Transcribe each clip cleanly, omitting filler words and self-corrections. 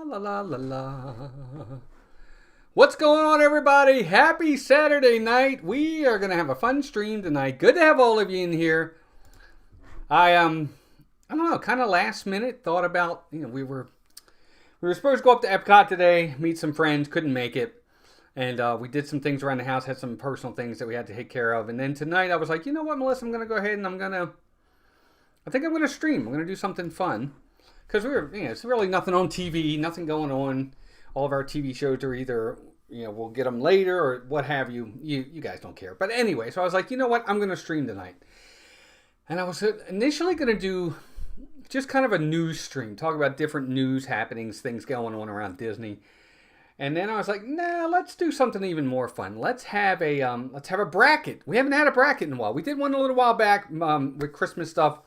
la la la la. What's going on, everybody? Happy Saturday night. We are going to have a fun stream tonight. Good to have all of you in here. I don't know, kind of last minute thought about, we were supposed to go up to Epcot today, meet some friends, couldn't make it. And we did some things around the house, had some personal things that we had to take care of. And then tonight I was like, you know what, Melissa, I'm going to go ahead and I think I'm going to stream. I'm going to do something fun. Because it's really nothing on TV, nothing going on. All of our TV shows are either, we'll get them later or what have you. You guys don't care. But anyway, so I was like, you know what, I'm going to stream tonight. And I was initially going to do just kind of a news stream, talk about different news happenings, things going on around Disney. And then I was like, nah, let's do something even more fun. Let's have a bracket. We haven't had a bracket in a while. We did one a little while back with Christmas stuff.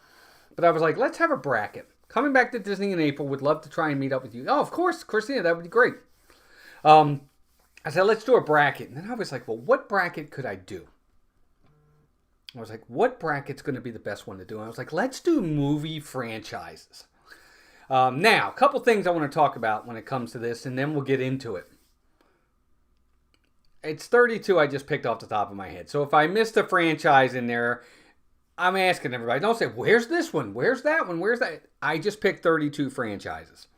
But I was like, let's have a bracket. Coming back to Disney in April, would love to try and meet up with you. Oh, of course, Christina, that would be great. I said, let's do a bracket. And then I was like, well, what bracket could I do? I was like, what bracket's going to be the best one to do? And I was like, let's do movie franchises. Now, a couple things I want to talk about when it comes to this, and then we'll get into it. It's 32 I just picked off the top of my head. So if I missed a franchise in there, I'm asking everybody, don't say, where's this one? Where's that one? Where's that? I just picked 32 franchises.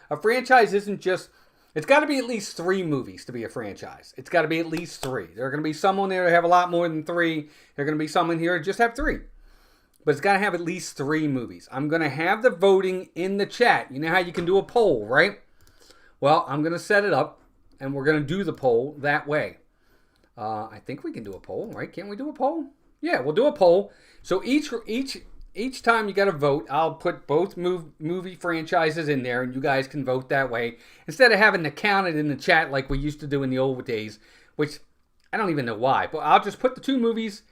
A franchise isn't just, it's got to be at least 3 movies to be a franchise. It's got to be at least 3. There are going to be some on there that have a lot more than 3. There are going to be some in here that just have 3. But it's got to have at least 3 movies. I'm going to have the voting in the chat. You know how you can do a poll, right? Well, I'm going to set it up, and we're going to do the poll that way. I think we can do a poll, right? Can't we do a poll? Yeah, we'll do a poll. So each time you got to vote, I'll put both movie franchises in there, and you guys can vote that way. Instead of having to count it in the chat like we used to do in the old days, which I don't even know why. But I'll just put the 2 movies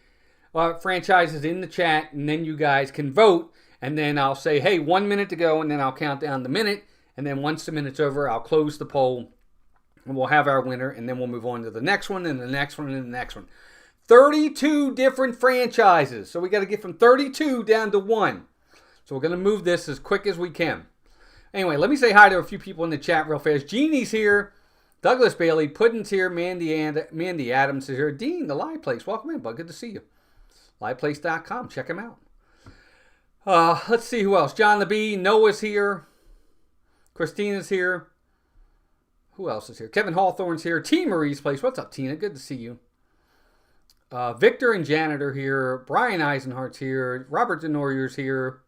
franchises in the chat, and then you guys can vote. And then I'll say, hey, 1 minute to go, and then I'll count down the minute. And then once the minute's over, I'll close the poll, and we'll have our winner. And then we'll move on to the next one, and the next one, and the next one. 32 different franchises. So we got to get from 32 down to 1. So we're going to move this as quick as we can. Anyway, let me say hi to a few people in the chat real fast. Jeannie's here. Douglas Bailey. Puddin's here. Mandy Adams is here. Dean, the Live Place. Welcome in, bud. Good to see you. LivePlace.com. Check him out. Let's see who else. John the Bee. Noah's here. Christina's here. Who else is here? Kevin Hawthorne's here. T. Marie's Place. What's up, Tina? Good to see you. Victor and Janet are here. Brian Eisenhart's here. Robert Denorier's here.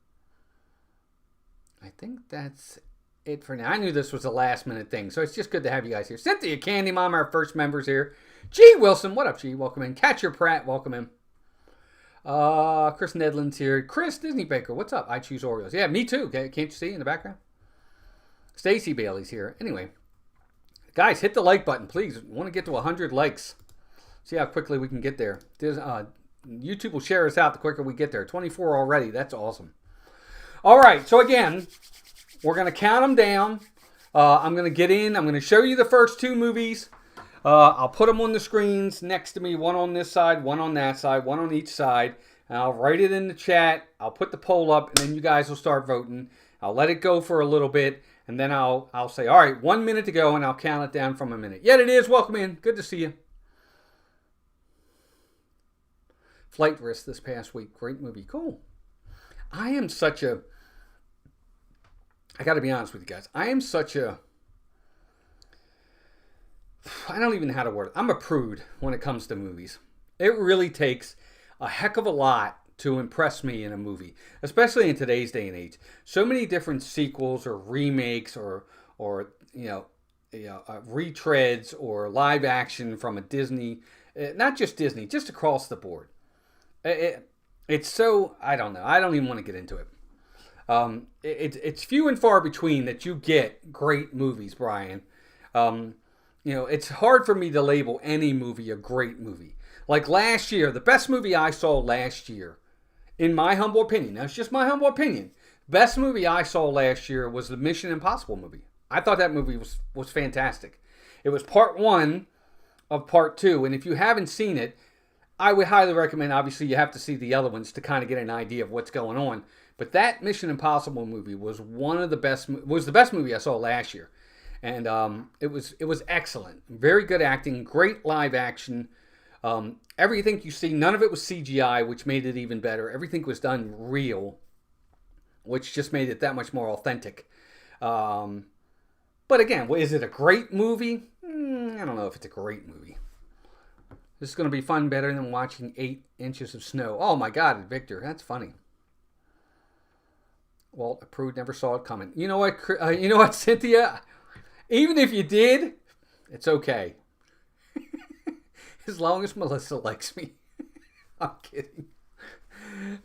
I think that's it for now. I knew this was a last minute thing, so it's just good to have you guys here. Cynthia Candy Mom, our first members here. G. Wilson, what up, G? Welcome in. Catcher Pratt, welcome in. Chris Nedland's here. Chris Disney Baker, what's up? I choose Oreos. Yeah, me too. Can't you see in the background? Stacy Bailey's here. Anyway, guys, hit the like button, please. We want to get to 100 likes. See how quickly we can get there. YouTube will share us out the quicker we get there. 24 already. That's awesome. All right. So again, we're going to count them down. I'm going to get in. I'm going to show you the first 2 movies. I'll put them on the screens next to me. One on this side, one on that side, one on each side. And I'll write it in the chat. I'll put the poll up, and then you guys will start voting. I'll let it go for a little bit, and then I'll say, all right, 1 minute to go, and I'll count it down from a minute. Yet it is. Welcome in. Good to see you. Flight Risk this past week. Great movie. Cool. I got to be honest with you guys. I don't even know how to word it. I'm a prude when it comes to movies. It really takes a heck of a lot to impress me in a movie, especially in today's day and age. So many different sequels or remakes or retreads or live action from a Disney, not just Disney, just across the board. It's so, I don't know. I don't even want to get into it. It's few and far between that you get great movies, Brian. It's hard for me to label any movie a great movie. Like last year, the best movie I saw last year, in my humble opinion, now it's just my humble opinion, best movie I saw last year was the Mission Impossible movie. I thought that movie was fantastic. It was part 1 of part 2, and if you haven't seen it, I would highly recommend, obviously you have to see the other ones to kind of get an idea of what's going on. But that Mission Impossible movie was the best movie I saw last year. And it was excellent. Very good acting, great live action. Everything you see, none of it was CGI, which made it even better. Everything was done real, which just made it that much more authentic. But again, is it a great movie? I don't know if it's a great movie. This is going to be fun, better than watching 8 Inches of Snow. Oh my God, Victor, that's funny. Walt Prude never saw it coming. You know what, Cynthia? Even if you did, it's okay. As long as Melissa likes me. I'm kidding.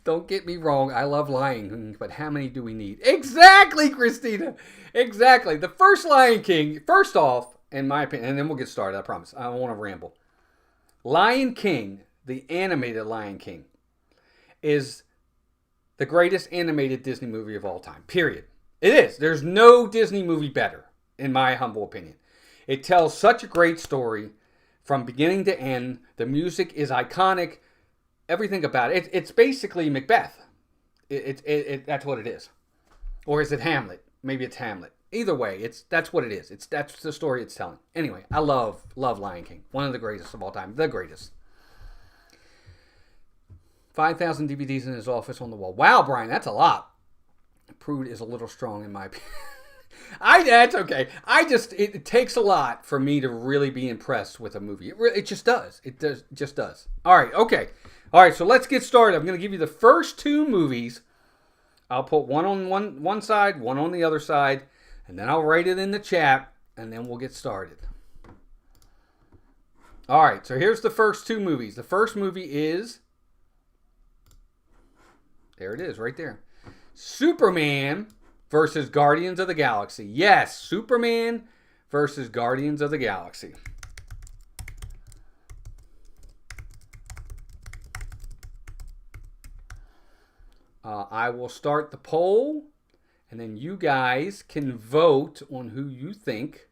Don't get me wrong. I love Lion, but how many do we need? Exactly, Christina. Exactly. The first Lion King, first off, in my opinion, and then we'll get started, I promise. I don't want to ramble. Lion King, the animated Lion King, is the greatest animated Disney movie of all time. Period. It is. There's no Disney movie better, in my humble opinion. It tells such a great story from beginning to end. The music is iconic. Everything about it. It's basically Macbeth. That's what it is. Or is it Hamlet? Maybe it's Hamlet. Either way, that's what it is. That's the story it's telling. Anyway, I love Lion King. One of the greatest of all time. The greatest. 5,000 DVDs in his office on the wall. Wow, Brian, that's a lot. Prude is a little strong in my opinion. That's okay. It takes a lot for me to really be impressed with a movie. It just does. It just does. All right, okay. All right, so let's get started. I'm going to give you the first 2 movies. I'll put one on one side, one on the other side, and then I'll write it in the chat, and then we'll get started. All right, so here's the first 2 movies. The first movie is, there it is, right there. Superman versus Guardians of the Galaxy. Yes, Superman versus Guardians of the Galaxy. I will start the poll, and then you guys can vote on who you think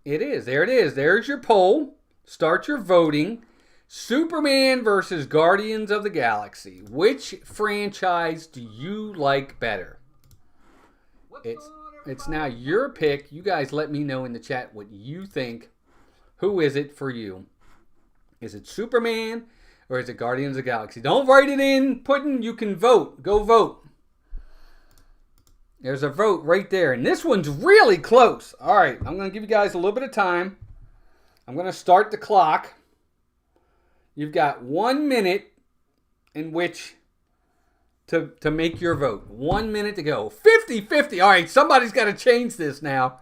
it is. There it is. There's your poll. Start your voting. Superman versus Guardians of the Galaxy. Which franchise do you like better? It's now your pick. You guys let me know in the chat what you think. Who is it for you? Is it Superman or is it Guardians of the Galaxy? Don't write it in. You can vote. Go vote. There's a vote right there. And this one's really close. All right. I'm going to give you guys a little bit of time. I'm going to start the clock. You've got 1 minute in which to make your vote. 1 minute to go. 50-50. All right, somebody's got to change this now.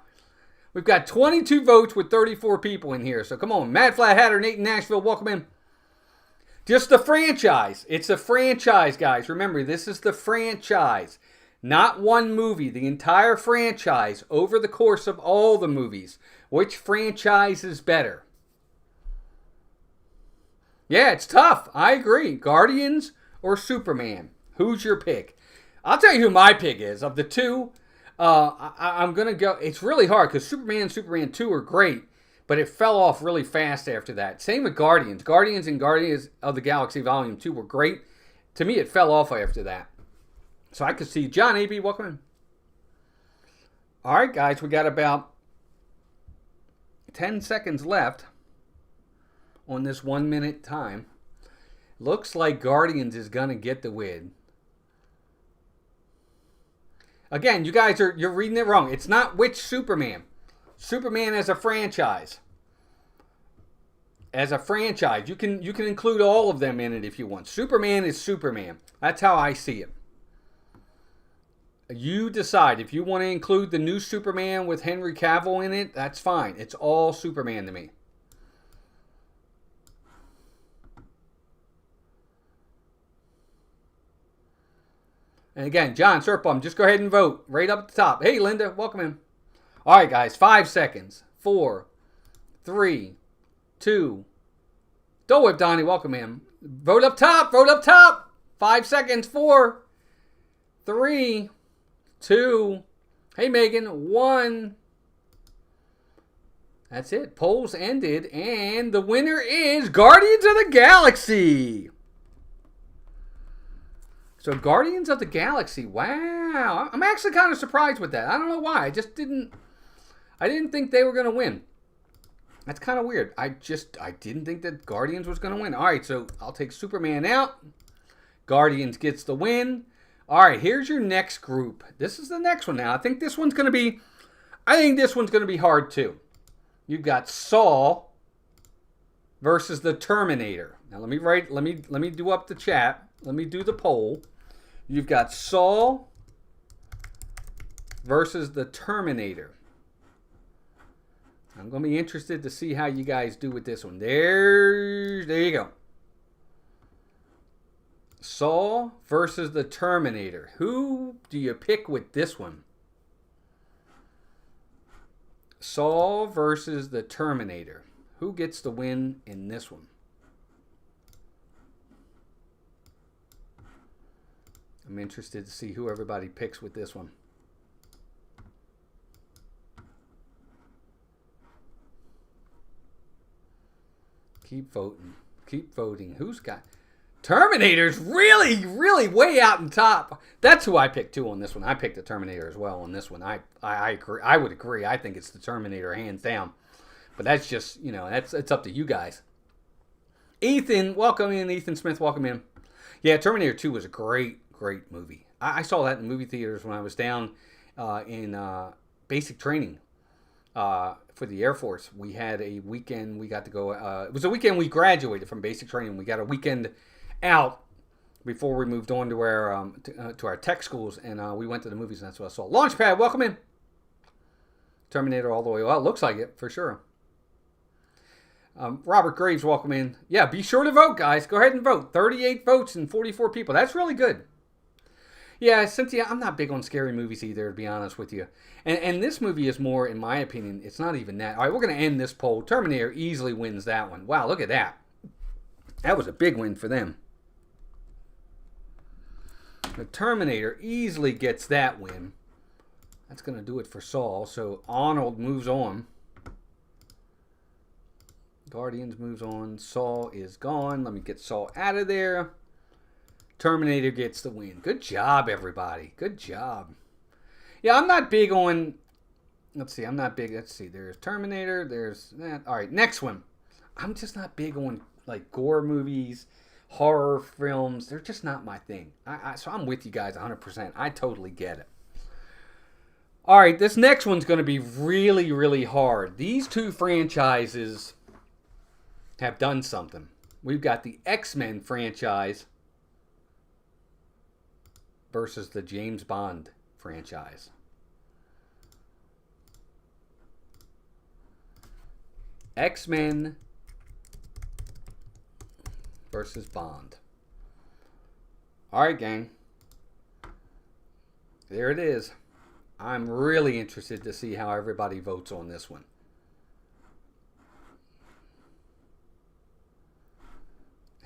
We've got 22 votes with 34 people in here. So come on. Matt Flat Hatter, Nate in Nashville, welcome in. Just the franchise. It's a franchise, guys. Remember, this is the franchise. Not one movie. The entire franchise over the course of all the movies. Which franchise is better? Yeah, it's tough. I agree. Guardians or Superman? Who's your pick? I'll tell you who my pick is. Of the 2, I'm going to go. It's really hard because Superman and Superman 2 are great, but it fell off really fast after that. Same with Guardians. Guardians and Guardians of the Galaxy Volume 2 were great. To me, it fell off after that. So I could see John A.B. Welcome in. All right, guys. We got about 10 seconds left on this 1 minute time. Looks like Guardians is going to get the win. Again, you guys you're reading it wrong. It's not which Superman. Superman as a franchise. As a franchise. You can include all of them in it if you want. Superman is Superman. That's how I see it. You decide. If you want to include the new Superman with Henry Cavill in it, that's fine. It's all Superman to me. And again, John Serpum, just go ahead and vote right up at the top. Hey, Linda, welcome in. All right, guys, 5 seconds. 4, 3, 2. Dole Whip Donnie, welcome in. Vote up top. Vote up top. 5 seconds. 4, 3, 2. Hey, Megan. 1. That's it. Polls ended. And the winner is Guardians of the Galaxy. So Guardians of the Galaxy. Wow. I'm actually kind of surprised with that. I don't know why. I just didn't. I didn't think they were going to win. That's kind of weird. I didn't think that Guardians was going to win. All right, so I'll take Superman out. Guardians gets the win. All right, here's your next group. This is the next one now. I think this one's going to be hard too. You've got Saw versus the Terminator. Now let me do up the chat. Let me do the poll. You've got Saw versus the Terminator. I'm going to be interested to see how you guys do with this one. There you go. Saw versus the Terminator. Who do you pick with this one? Saw versus the Terminator. Who gets the win in this one? I'm interested to see who everybody picks with this one. Keep voting. Keep voting. Who's got... Terminator's really, really way out in top. That's who I picked too on this one. I picked the Terminator as well on this one. I agree. I would agree. I think it's the Terminator hands down. But that's just, it's up to you guys. Ethan, welcome in. Ethan Smith, welcome in. Yeah, Terminator 2 was a great movie. I saw that in movie theaters when I was down in basic training for the Air Force. We had a weekend. We got to go. It was a weekend we graduated from basic training. We got a weekend out before we moved on to our tech schools, and we went to the movies, and that's what I saw. Launchpad, welcome in. Terminator all the way. Well, it looks like it for sure. Robert Graves, welcome in. Yeah, be sure to vote, guys. Go ahead and vote. 38 votes and 44 people. That's really good. Yeah, Cynthia, I'm not big on scary movies either, to be honest with you. And this movie is more, in my opinion, it's not even that. All right, we're going to end this poll. Terminator easily wins that one. Wow, look at that. That was a big win for them. The Terminator easily gets that win. That's going to do it for Saul. So Arnold moves on. Guardians moves on. Saul is gone. Let me get Saul out of there. Terminator gets the win. Good job, everybody. Good job. Yeah, I'm not big on... Let's see. I'm not big... Let's see. There's Terminator. There's that. All right, next one. I'm just not big on, like, gore movies, horror films. They're just not my thing. So I'm with you guys 100%. I totally get it. All right, this next one's going to be really, really hard. These two franchises have done something. We've got the X-Men franchise versus the James Bond franchise. X-Men versus Bond. All right, gang. There it is. I'm really interested to see how everybody votes on this one.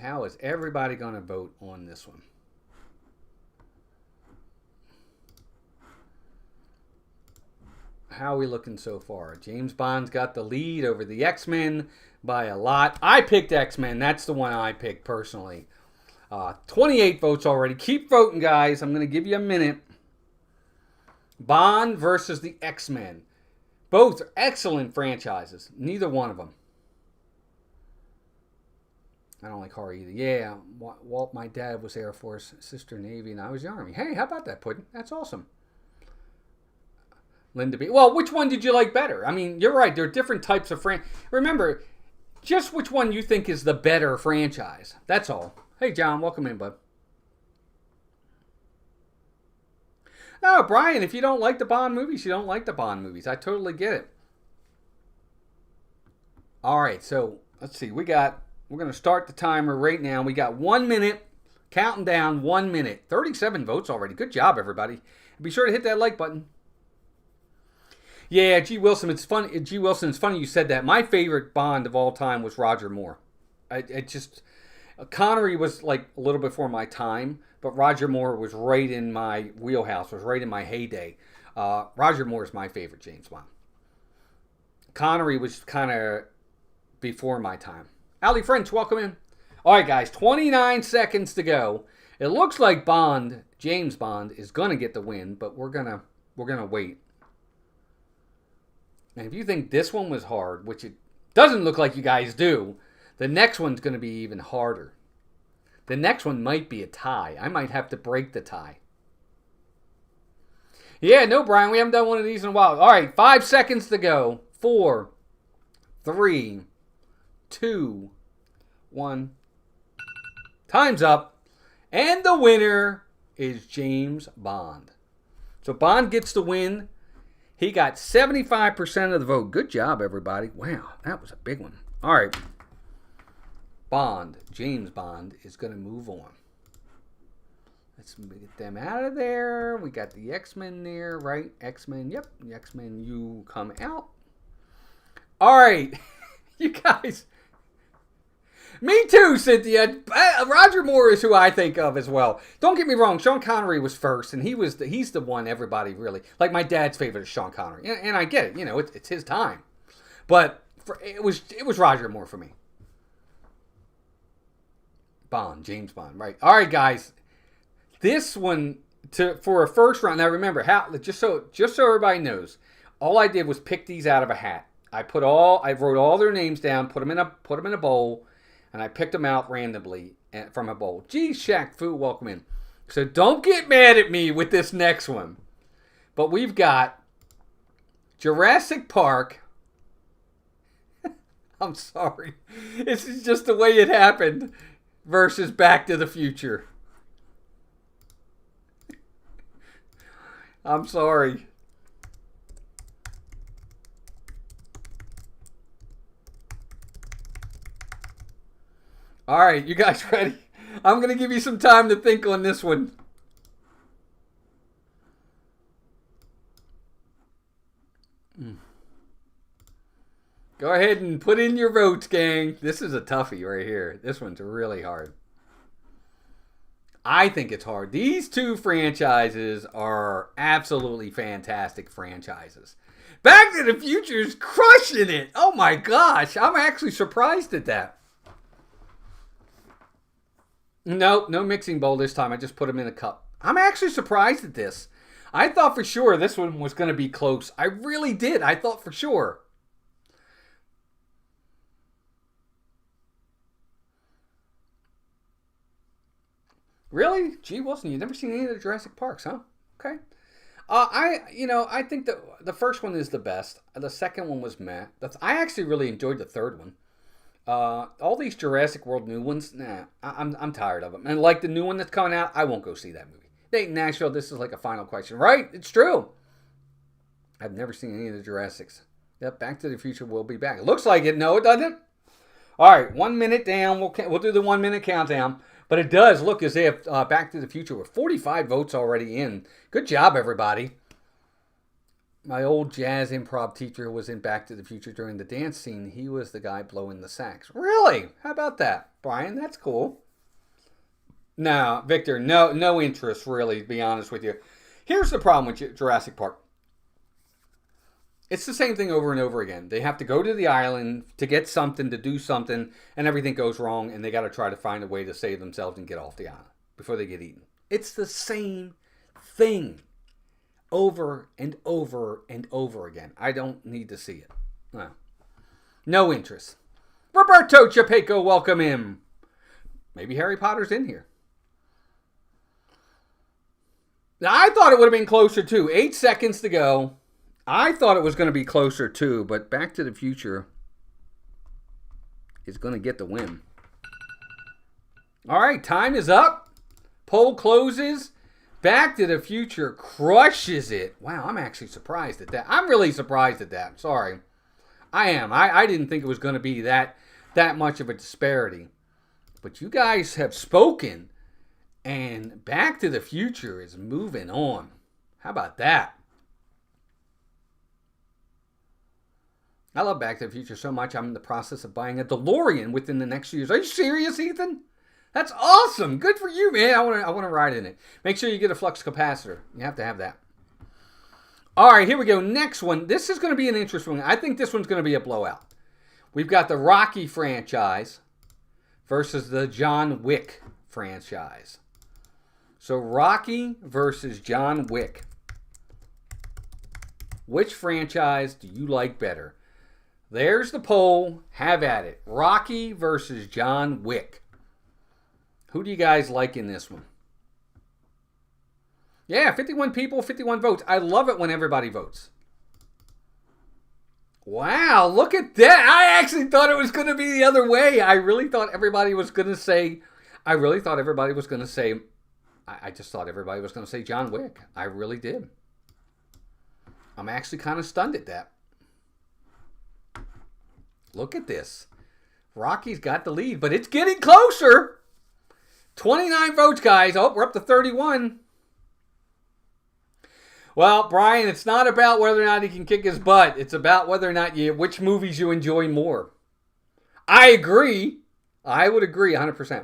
How is everybody going to vote on this one? How are we looking so far? James Bond's got the lead over the X-Men by a lot. I picked X-Men. That's the one I picked personally. 28 votes already. Keep voting, guys. I'm going to give you a minute. Bond versus the X-Men. Both are excellent franchises. Neither one of them. I don't like horror either. Yeah, Walt, my dad was Air Force, sister Navy, and I was the Army. Hey, how about that, Puddin'? That's awesome. Linda B. Well, which one did you like better? I mean, you're right. There are different types of Remember, just which one you think is the better franchise. That's all. Hey, John, welcome in, bud. No, Brian, if you don't like the Bond movies, you don't like the Bond movies. I totally get it. All right, so let's see. We're going to start the timer right now. We got 1 minute. Counting down 1 minute. 37 votes already. Good job, everybody. Be sure to hit that like button. Yeah, G. Wilson, it's funny. G. Wilson, it's funny you said that. My favorite Bond of all time was Roger Moore. Connery was like a little before my time, but Roger Moore was right in my wheelhouse, was right in my heyday. Roger Moore is my favorite James Bond. Connery was kind of before my time. Ali French, welcome in. All right, guys, 29 seconds to go. It looks like James Bond, is going to get the win, but we're gonna wait. And if you think this one was hard, which it doesn't look like you guys do, the next one's going to be even harder. The next one might be a tie. I might have to break the tie. Yeah, no, Brian, we haven't done one of these in a while. All right, 5 seconds to go. 4, 3, 2, 1. Time's up. And the winner is James Bond. So Bond gets the win. He got 75% of the vote. Good job, everybody. Wow, that was a big one. All right. Bond, James Bond, is going to move on. Let's get them out of there. We got the X-Men there, right? X-Men, yep. The X-Men, you come out. All right. You guys. Me too, Cynthia. Roger Moore is who I think of as well. Don't get me wrong. Sean Connery was first, and he's the one everybody really... Like, my dad's favorite is Sean Connery. And I get it. You know, it's his time. But it was Roger Moore for me. Bond, James Bond, right. All right, guys. This one, for a first round... Now, remember, just so everybody knows, all I did was pick these out of a hat. I wrote all their names down, put them in a bowl... And I picked them out randomly from a bowl. Gee, Shaq Fu, welcome in. So don't get mad at me with this next one. But we've got Jurassic Park. I'm sorry. This is just the way it happened. Versus Back to the Future. I'm sorry. All right, you guys ready? I'm going to give you some time to think on this one. Go ahead and put in your votes, gang. This is a toughie right here. This one's really hard. I think it's hard. These two franchises are absolutely fantastic franchises. Back to the Future is crushing it. Oh my gosh. I'm actually surprised at that. No mixing bowl this time. I just put them in a cup. I'm actually surprised at this. I thought for sure this one was going to be close. I really did. I thought for sure. Really? Gee, Wilson, you've never seen any of the Jurassic Parks, huh? Okay. I think that the first one is the best. The second one was meh. I actually really enjoyed the third one. All these Jurassic World new ones, nah, I'm tired of them. And like the new one that's coming out, I won't go see that movie. Nashville, this is like a final question, right? It's true. I've never seen any of the Jurassics. Yep, Back to the Future will be back. It looks like it. No, it doesn't. All right, 1 minute down. We'll do the 1 minute countdown. But it does look as if Back to the Future with 45 votes already in. Good job, everybody. My old jazz improv teacher who was in Back to the Future during the dance scene. He was the guy blowing the sax. Really? How about that, Brian? That's cool. No, Victor, no interest, really, to be honest with you. Here's the problem with Jurassic Park. It's the same thing over and over again. They have to go to the island to get something, to do something, and everything goes wrong, and they got to try to find a way to save themselves and get off the island before they get eaten. It's the same thing. Over and over and over again. I don't need to see it. No interest. Roberto Chapeco, welcome in. Maybe Harry Potter's in here. Now, I thought it would have been closer too. 8 seconds to go. I thought it was going to be closer too, but Back to the Future is going to get the win. All right, time is up. Poll closes. Back to the Future crushes it. Wow, I'm actually surprised at that. I'm really surprised at that. Sorry. I am. I didn't think it was going to be that much of a disparity. But you guys have spoken, and Back to the Future is moving on. How about that? I love Back to the Future so much, I'm in the process of buying a DeLorean within the next few years. Are you serious, Ethan? That's awesome. Good for you, man. I want to ride in it. Make sure you get a flux capacitor. You have to have that. All right, here we go. Next one. This is going to be an interesting one. I think this one's going to be a blowout. We've got the Rocky franchise versus the John Wick franchise. So Rocky versus John Wick. Which franchise do you like better? There's the poll. Have at it. Rocky versus John Wick. Who do you guys like in this one? Yeah, 51 people, 51 votes. I love it when everybody votes. Wow, look at that. I actually thought it was going to be the other way. I really thought everybody was going to say, I just thought everybody was going to say John Wick. I really did. I'm actually kind of stunned at that. Look at this. Rocky's got the lead, but it's getting closer. 29 votes, guys. Oh, we're up to 31. Well, Brian, it's not about whether or not he can kick his butt. It's about whether or not which movies you enjoy more. I agree. I would agree 100%.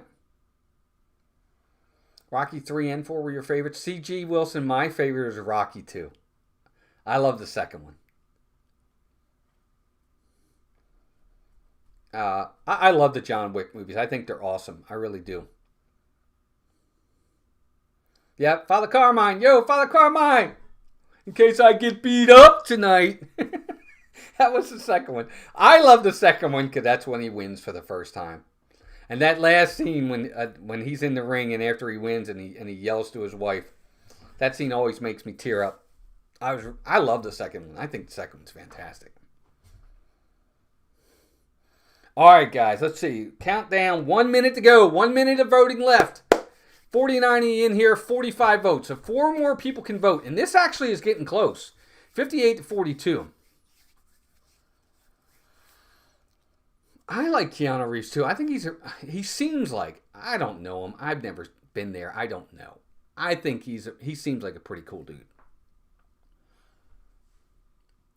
Rocky 3 and 4 were your favorites. C.G. Wilson, my favorite is Rocky 2. I love the second one. I love the John Wick movies. I think they're awesome. I really do. Yep, Father Carmine. Yo, Father Carmine. In case I get beat up tonight. That was the second one. I love the second one because that's when he wins for the first time. And that last scene when he's in the ring and after he wins and he yells to his wife, that scene always makes me tear up. I love the second one. I think the second one's fantastic. All right, guys, let's see. Countdown, 1 minute to go. 1 minute of voting left. 49 in here, 45 votes. So 4 more people can vote. And this actually is getting close. 58 to 42. I like Keanu Reeves too. I think he seems like, I don't know him. I've never been there. I don't know. I think he seems like a pretty cool dude.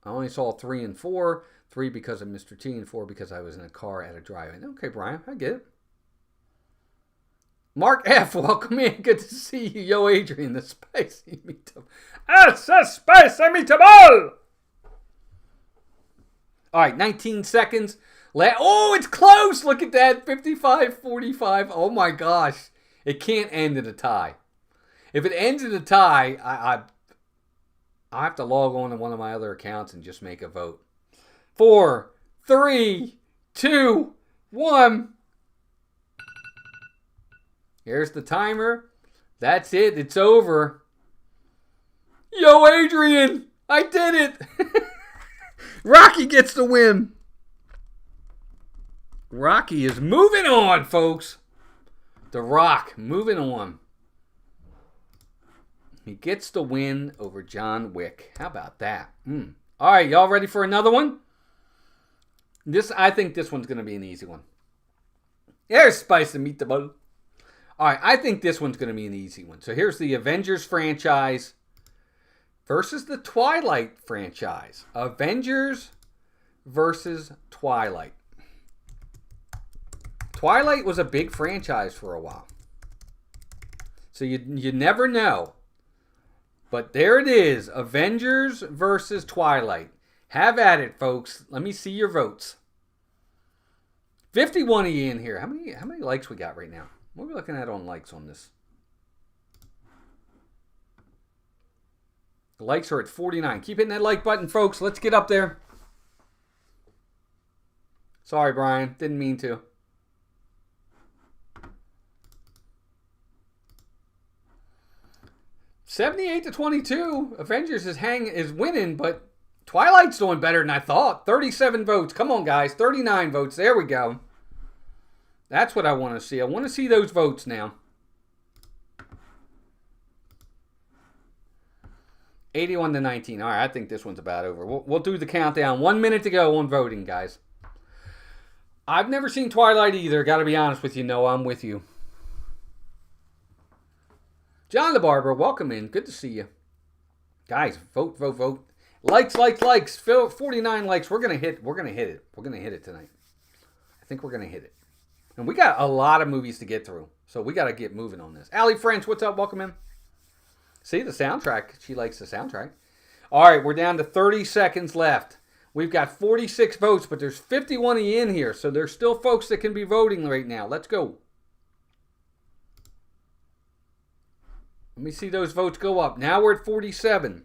I only saw 3 and 4. 3 because of Mr. T and 4 because I was in a car at a drive-in. Okay, Brian, I get it. Mark F., welcome in. Good to see you. Yo, Adrian, the spicy meatball. It's a spicy meatball! All right, 19 seconds. Oh, it's close. Look at that. 55-45. Oh, my gosh. It can't end in a tie. If it ends in a tie, I have to log on to one of my other accounts and just make a vote. 4, 3, 2, 1. Here's the timer. That's it. It's over. Yo, Adrian. I did it. Rocky gets the win. Rocky is moving on, folks. The Rock moving on. He gets the win over John Wick. How about that? All right, y'all ready for another one? I think this one's going to be an easy one. Here's spicy meatball. All right, I think this one's going to be an easy one. So here's the Avengers franchise versus the Twilight franchise. Avengers versus Twilight. Twilight was a big franchise for a while. So you never know. But there it is. Avengers versus Twilight. Have at it, folks. Let me see your votes. 51 of you in here. How many likes we got right now? What are we looking at on likes on this? The likes are at 49. Keep hitting that like button, folks. Let's get up there. Sorry, Brian. Didn't mean to. $78-22. Avengers is winning, but Twilight's doing better than I thought. 37 votes. Come on, guys. 39 votes. There we go. That's what I want to see. I want to see those votes now. 81-19. All right, I think this one's about over. We'll do the countdown. 1 minute to go on voting, guys. I've never seen Twilight either. Got to be honest with you, Noah. I'm with you. John the Barber, welcome in. Good to see you. Guys, vote, vote, vote. Likes, likes, likes. 49 likes. We're gonna hit it. We're gonna hit it tonight. I think we're gonna hit it. And we got a lot of movies to get through. So we gotta get moving on this. Allie French, what's up? Welcome in. See the soundtrack. She likes the soundtrack. All right, we're down to 30 seconds left. We've got 46 votes, but there's 51 of you in here. So there's still folks that can be voting right now. Let's go. Let me see those votes go up. Now we're at 47.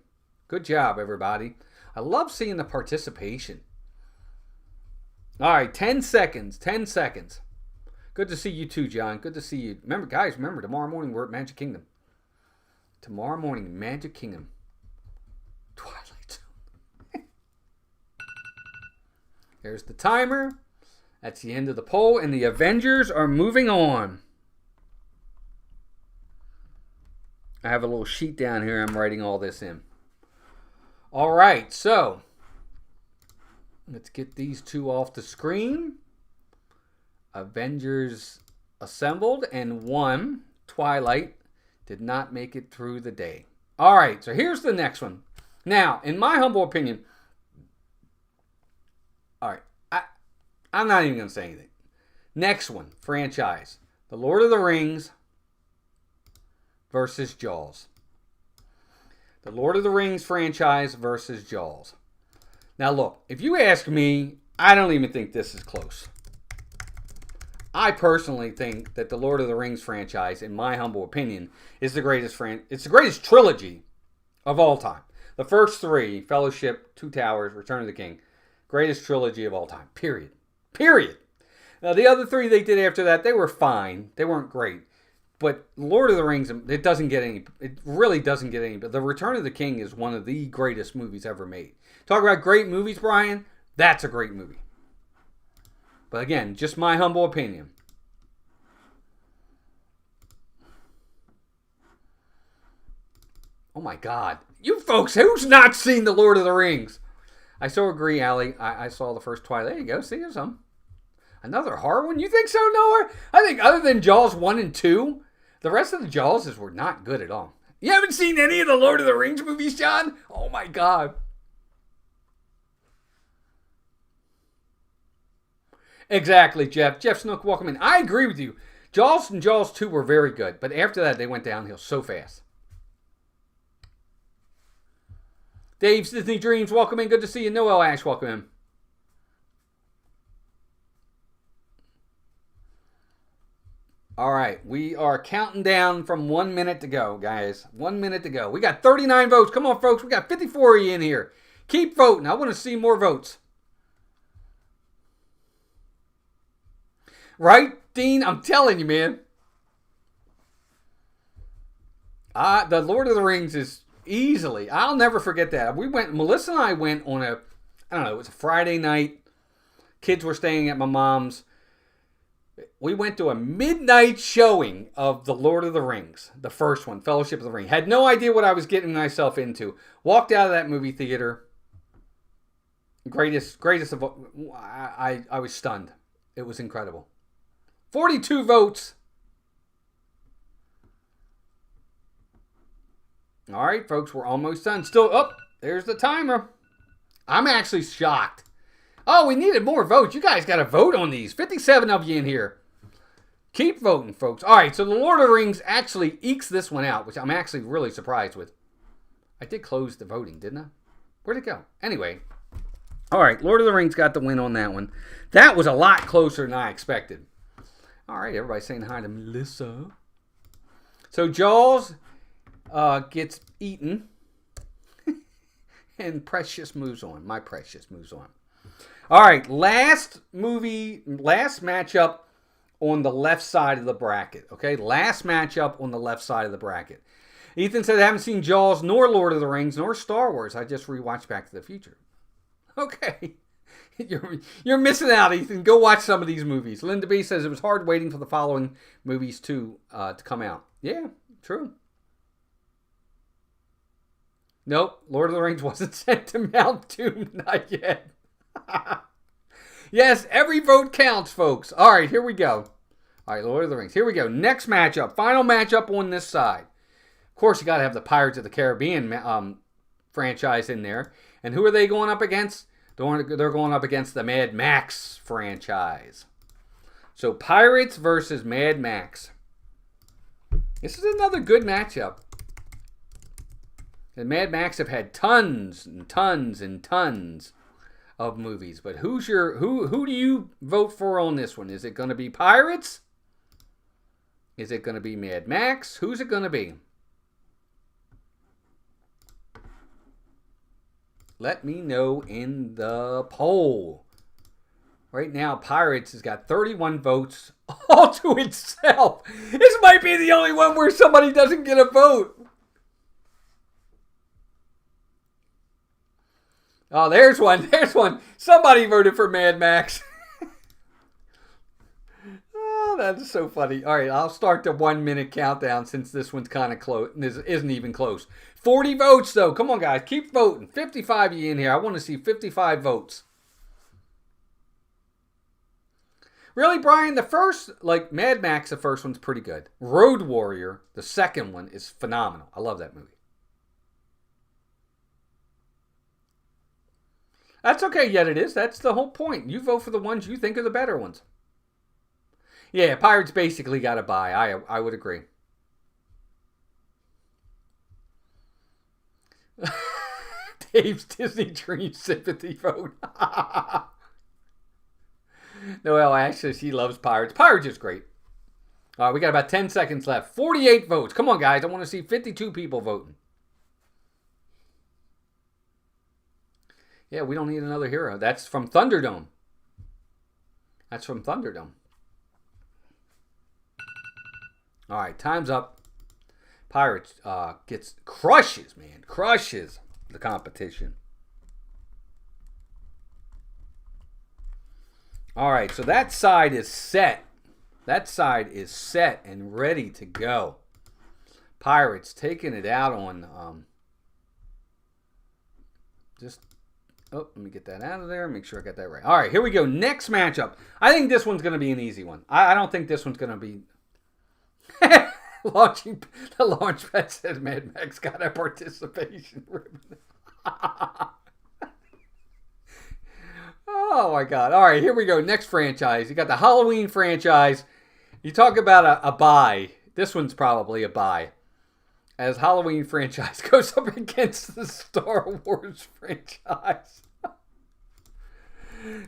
Good job, everybody. I love seeing the participation. All right, 10 seconds. 10 seconds. Good to see you too, John. Good to see you. Remember, guys, remember, tomorrow morning we're at Magic Kingdom. Tomorrow morning, Magic Kingdom. Twilight. There's the timer. That's the end of the poll, and the Avengers are moving on. I have a little sheet down here. I'm writing all this in. All right, so let's get these two off the screen. Avengers assembled, and one, Twilight, did not make it through the day. All right, so here's the next one. Now, in my humble opinion, all right, I'm not even going to say anything. Next one, franchise. The Lord of the Rings versus Jaws. The Lord of the Rings franchise versus Jaws. Now look, if you ask me, I don't even think this is close. I personally think that the Lord of the Rings franchise, in my humble opinion, is the greatest it's the greatest trilogy of all time. The first three, Fellowship, Two Towers, Return of the King, greatest trilogy of all time. Period. Period. Now the other three they did after that, they were fine. They weren't great. But Lord of the Rings, it doesn't get any. It really doesn't get any. But The Return of the King is one of the greatest movies ever made. Talk about great movies, Brian. That's a great movie. But again, just my humble opinion. Oh my God, you folks, who's not seen The Lord of the Rings? I so agree, Allie. I saw the first Twilight. There you go. See, there's some. Another horror one? You think so, Noah? I think other than Jaws 1 and 2, the rest of the Jawses were not good at all. You haven't seen any of the Lord of the Rings movies, John? Oh my God. Exactly, Jeff. Jeff Snook, welcome in. I agree with you. Jaws and Jaws 2 were very good, but after that, they went downhill so fast. Dave's Disney Dreams, welcome in. Good to see you. Noel Ash, welcome in. All right, we are counting down from 1 minute to go, guys. 1 minute to go. We got 39 votes. Come on, folks. We got 54 of you in here. Keep voting. I want to see more votes. Right, Dean? I'm telling you, man. The Lord of the Rings is easily. I'll never forget that. Melissa and I went on I don't know, it was a Friday night. Kids were staying at my mom's. We went to a midnight showing of The Lord of the Rings, the first one, Fellowship of the Ring. Had no idea what I was getting myself into. Walked out of that movie theater. Greatest of all. I was stunned. It was incredible. 42 votes. All right, folks, we're almost done. Still, there's the timer. I'm actually shocked. Oh, we needed more votes. You guys got to vote on these. 57 of you in here. Keep voting, folks. All right, so The Lord of the Rings actually ekes this one out, which I'm actually really surprised with. I did close the voting, didn't I? Where'd it go? Anyway. All right, Lord of the Rings got the win on that one. That was a lot closer than I expected. All right, everybody saying hi to Melissa. So Jaws gets eaten. And Precious moves on. My Precious moves on. All right, last matchup on the left side of the bracket. Okay, last matchup on the left side of the bracket. Ethan said, I haven't seen Jaws, nor Lord of the Rings, nor Star Wars. I just rewatched Back to the Future. Okay, you're missing out, Ethan. Go watch some of these movies. Linda B says, it was hard waiting for the following movies to come out. Yeah, true. Nope, Lord of the Rings wasn't sent to Mount Doom, not yet. Yes, every vote counts, folks. All right, here we go. All right, Lord of the Rings. Here we go. Next matchup. Final matchup on this side. Of course, you got to have the Pirates of the Caribbean franchise in there. And who are they going up against? They're going up against the Mad Max franchise. So Pirates versus Mad Max. This is another good matchup. And Mad Max have had tons and tons and tons of movies. But who do you vote for on this one? Is it going to be Pirates? Is it going to be Mad Max? Who's it going to be? Let me know in the poll. Right now, Pirates has got 31 votes all to itself. This might be the only one where somebody doesn't get a vote. Oh, there's one. There's one. Somebody voted for Mad Max. Oh, that's so funny. All right, I'll start the 1 minute countdown since this one's kind of close. This isn't even close. 40 votes, though. Come on, guys. Keep voting. 55 of you in here. I want to see 55 votes. Really, Brian, the first, like Mad Max, the first one's pretty good. Road Warrior, the second one, is phenomenal. I love that movie. That's okay, yet it is. That's the whole point. You vote for the ones you think are the better ones. Yeah, Pirates basically got a bye. I would agree. Dave's Disney Dream Sympathy vote. Noelle, actually, she loves Pirates. Pirates is great. All right, we got about 10 seconds left. 48 votes. Come on, guys. I want to see 52 people voting. Yeah, we don't need another hero. That's from Thunderdome. That's from Thunderdome. All right, time's up. Pirates crushes, man. Crushes the competition. All right, so that side is set. That side is set and ready to go. Pirates taking it out on let me get that out of there. Make sure I got that right. All right, here we go. Next matchup. I think this one's going to be an easy one. I don't think this one's going to be... The Launchpad says Mad Max got a participation ribbon. Oh, my God. All right, here we go. Next franchise. You got the Halloween franchise. You talk about a buy. This one's probably a buy. As Halloween franchise goes up against the Star Wars franchise.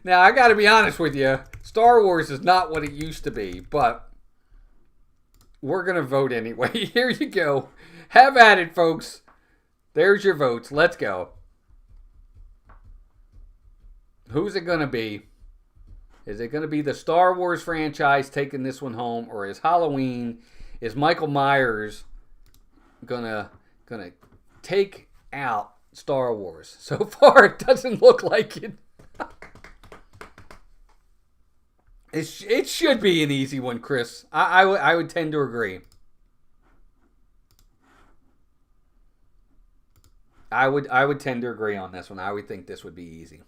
Now, I got to be honest with you. Star Wars is not what it used to be, but we're going to vote anyway. Here you go. Have at it, folks. There's your votes. Let's go. Who's it going to be? Is it going to be the Star Wars franchise taking this one home, or is Halloween, is Michael Myers gonna take out Star Wars? So far, it doesn't look like it. It should be an easy one, Chris. I would tend to agree. I would tend to agree on this one. I would think this would be easy.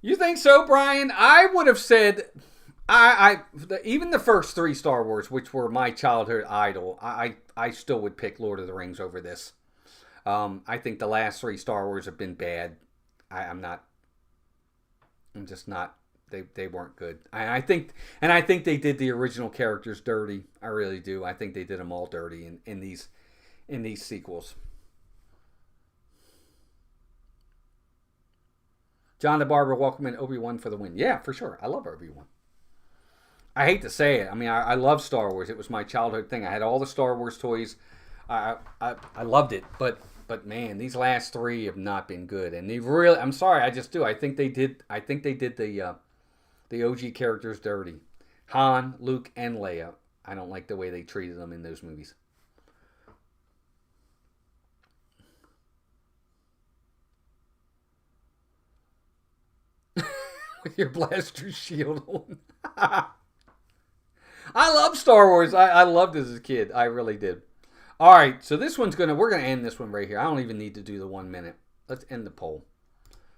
You think so, Brian? I would have said, even the first three Star Wars, which were my childhood idol, I still would pick Lord of the Rings over this. I think the last three Star Wars have been bad. I'm just not. They weren't good. I think they did the original characters dirty. I really do. I think they did them all dirty in these sequels. John the Barber, welcome in. Obi-Wan for the win. Yeah, for sure. I love Obi-Wan. I hate to say it. I mean, I love Star Wars. It was my childhood thing. I had all the Star Wars toys. I loved it. But man, these last three have not been good. And they really, I'm sorry, I just do. I think they did the OG characters dirty. Han, Luke, and Leia. I don't like the way they treated them in those movies. With your blaster shield on. I love Star Wars. I loved it as a kid. I really did. All right, so this one's we're gonna end this one right here. I don't even need to do the 1 minute. Let's end the poll.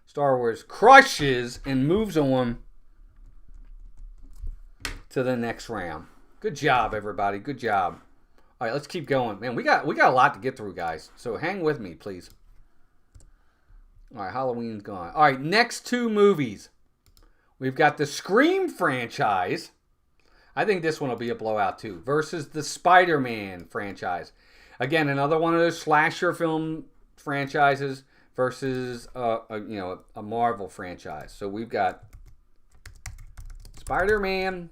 Star Wars crushes and moves on to the next round. Good job, everybody. Good job. All right, let's keep going. Man, we got a lot to get through, guys. So hang with me, please. All right, Halloween's gone. All right, next two movies. We've got the Scream franchise. I think this one will be a blowout too. Versus the Spider-Man franchise. Again, another one of those slasher film franchises versus a Marvel franchise. So we've got Spider-Man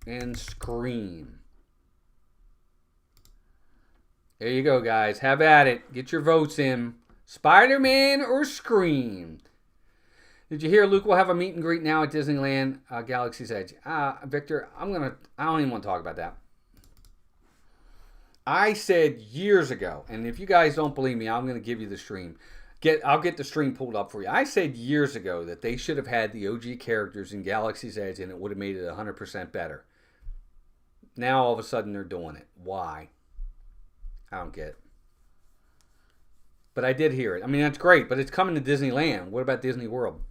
and Scream. There you go, guys. Have at it. Get your votes in. Spider-Man or Scream? Did you hear Luke will have a meet and greet now at Disneyland Galaxy's Edge? Victor, I don't even want to talk about that. I said years ago, and if you guys don't believe me, I'm going to give you the stream. I'll get the stream pulled up for you. I said years ago that they should have had the OG characters in Galaxy's Edge, and it would have made it 100% better. Now all of a sudden they're doing it. Why? I don't get it. But I did hear it. I mean, that's great, but it's coming to Disneyland. What about Disney World?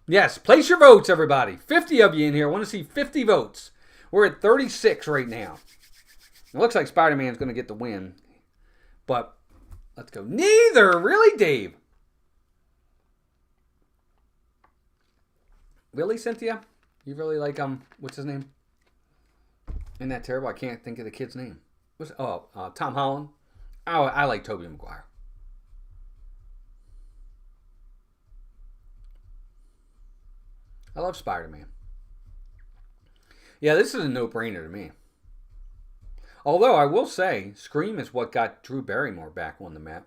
Yes, place your votes, everybody. 50 of you in here. I want to see 50 votes. We're at 36 right now. It looks like Spider-Man's going to get the win. But let's go. Neither. Really, Dave? Really, Cynthia? You really like, what's his name? Isn't that terrible? I can't think of the kid's name. Tom Holland. Oh, I like Tobey Maguire. I love Spider-Man. Yeah, this is a no-brainer to me. Although I will say, Scream is what got Drew Barrymore back on the map.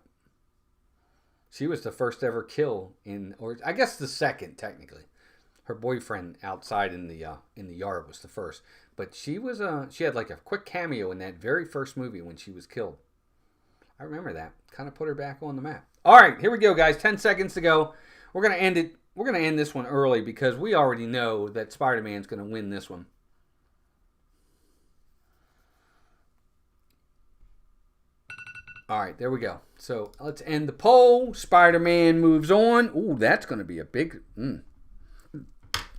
She was the first ever kill or I guess the second technically. Her boyfriend outside in the yard was the first, but she had like a quick cameo in that very first movie when she was killed. I remember that. Kind of put her back on the map. All right, here we go, guys. 10 seconds to go. We're gonna end it. We're gonna end this one early because we already know that Spider-Man's gonna win this one. All right, there we go. So let's end the poll. Spider-Man moves on. Ooh, that's going to be a big...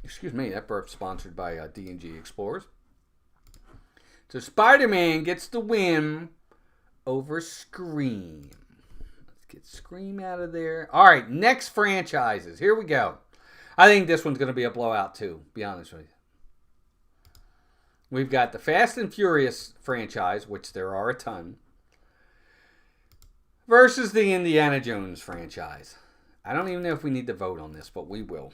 Excuse me, that burp sponsored by D&G Explorers. So Spider-Man gets the win over Scream. Let's get Scream out of there. All right, next franchises. Here we go. I think this one's going to be a blowout too, to be honest with you. We've got the Fast and Furious franchise, which there are a ton, versus the Indiana Jones franchise. I don't even know if we need to vote on this, but we will.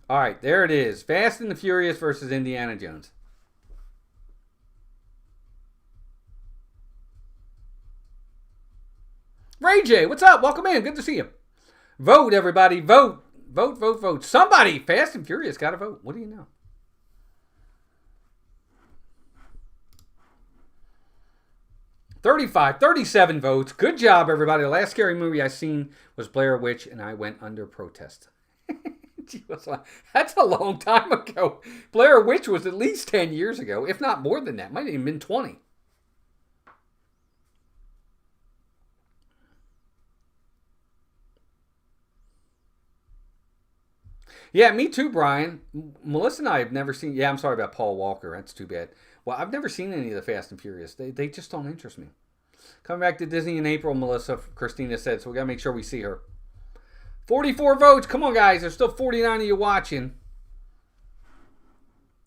All right, there it is. Fast and the Furious versus Indiana Jones. Ray J, what's up? Welcome in. Good to see you. Vote, everybody. Vote. Vote, vote, vote. Somebody, Fast and Furious, got to vote. What do you know? $37 votes. Good job, everybody. The last scary movie I seen was Blair Witch, and I went under protest. That's a long time ago. Blair Witch was at least 10 years ago, if not more than that. Might have even been 20. Yeah, me too, Brian. Melissa and I have never seen... Yeah, I'm sorry about Paul Walker. That's too bad. Well, I've never seen any of the Fast and Furious. They just don't interest me. Coming back to Disney in April, Melissa, Christina said, so we got to make sure we see her. 44 votes. Come on, guys. There's still 49 of you watching.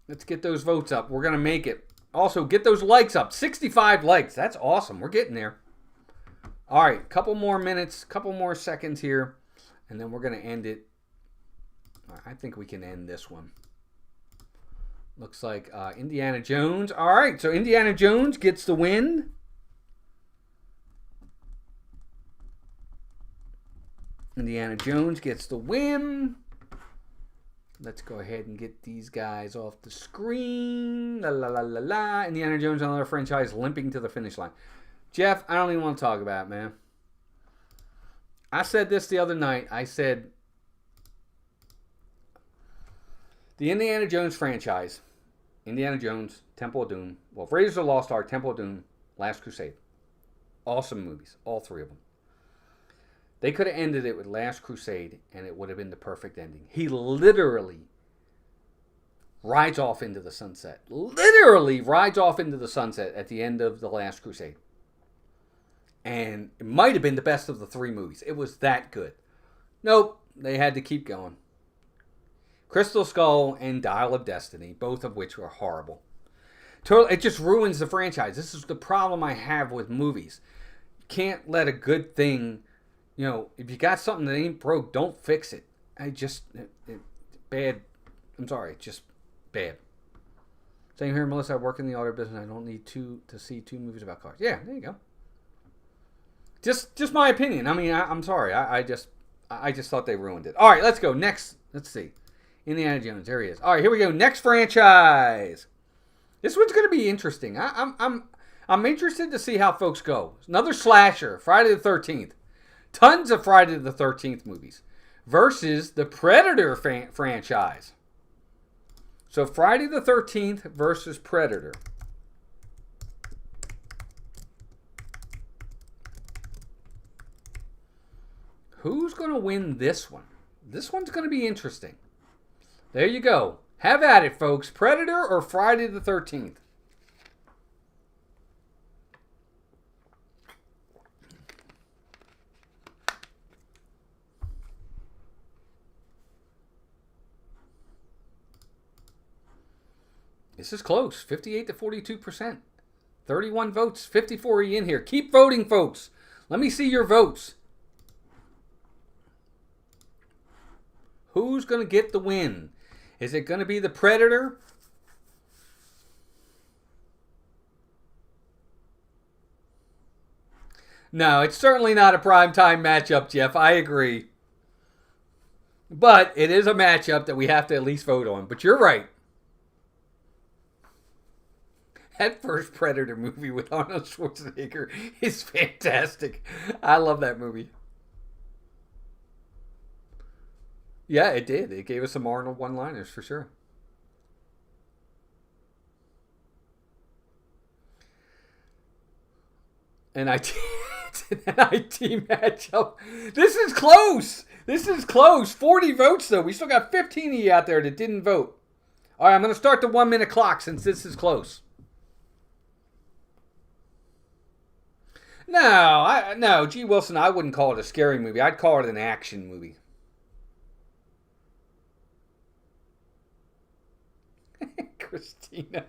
Let's get those votes up. We're going to make it. Also, get those likes up. 65 likes. That's awesome. We're getting there. All right. Couple more minutes. Couple more seconds here. And then we're going to end it. I think we can end this one. Looks like Indiana Jones. All right, so Indiana Jones gets the win. Indiana Jones gets the win. Let's go ahead and get these guys off the screen. La la la la la. Indiana Jones, another franchise, limping to the finish line. Jeff, I don't even want to talk about it, man. I said this the other night. I said... The Indiana Jones franchise, Indiana Jones, Temple of Doom, well, Raiders of the Lost Ark, Temple of Doom, Last Crusade. Awesome movies, all three of them. They could have ended it with Last Crusade, and it would have been the perfect ending. He literally rides off into the sunset. Literally rides off into the sunset at the end of The Last Crusade. And it might have been the best of the three movies. It was that good. Nope, they had to keep going. Crystal Skull and Dial of Destiny, both of which were horrible. It just ruins the franchise. This is the problem I have with movies. can't let a good thing, if you got something that ain't broke, don't fix it. Bad. I'm sorry, just bad. Same here, Melissa. I work in the auto business. I don't need to see 2 movies about cars. Yeah, there you go. Just my opinion. I mean, I'm sorry. I just thought they ruined it. All right, let's go. Next, let's see. Indiana Jones. There he is. All right, here we go. Next franchise. This one's going to be interesting. I'm interested to see how folks go. Another slasher, Friday the 13th. Tons of Friday the 13th movies versus the Predator franchise. So Friday the 13th versus Predator. Who's going to win this one? This one's going to be interesting. There you go. Have at it, folks. Predator or Friday the 13th? This is close. 58 to 42%. 31 votes. 54 in here. Keep voting, folks. Let me see your votes. Who's going to get the win? Is it going to be the Predator? No, it's certainly not a primetime matchup, Jeff. I agree. But it is a matchup that we have to at least vote on. But you're right. That first Predator movie with Arnold Schwarzenegger is fantastic. I love that movie. Yeah, it did. It gave us some Arnold one-liners for sure. An IT matchup. This is close. This is close. 40 votes, though. We still got 15 of you out there that didn't vote. All right, I'm going to start the 1-minute clock since this is close. No, G. Wilson, I wouldn't call it a scary movie. I'd call it an action movie. Christina.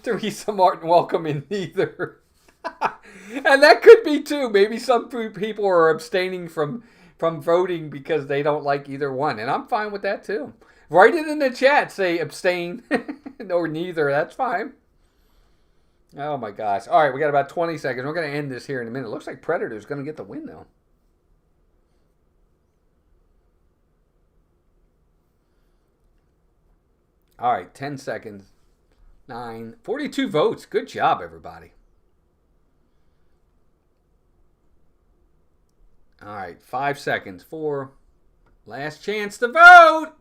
Teresa Martin, welcome in neither. And that could be too. Maybe some people are abstaining from voting because they don't like either one. And I'm fine with that too. Write it in the chat. Say abstain or neither. That's fine. Oh my gosh. All right, we got about 20 seconds. We're going to end this here in a minute. Looks like Predator's going to get the win though. All right, 10 seconds. 9, 42 votes. Good job, everybody. All right, 5 seconds. 4. Last chance to vote.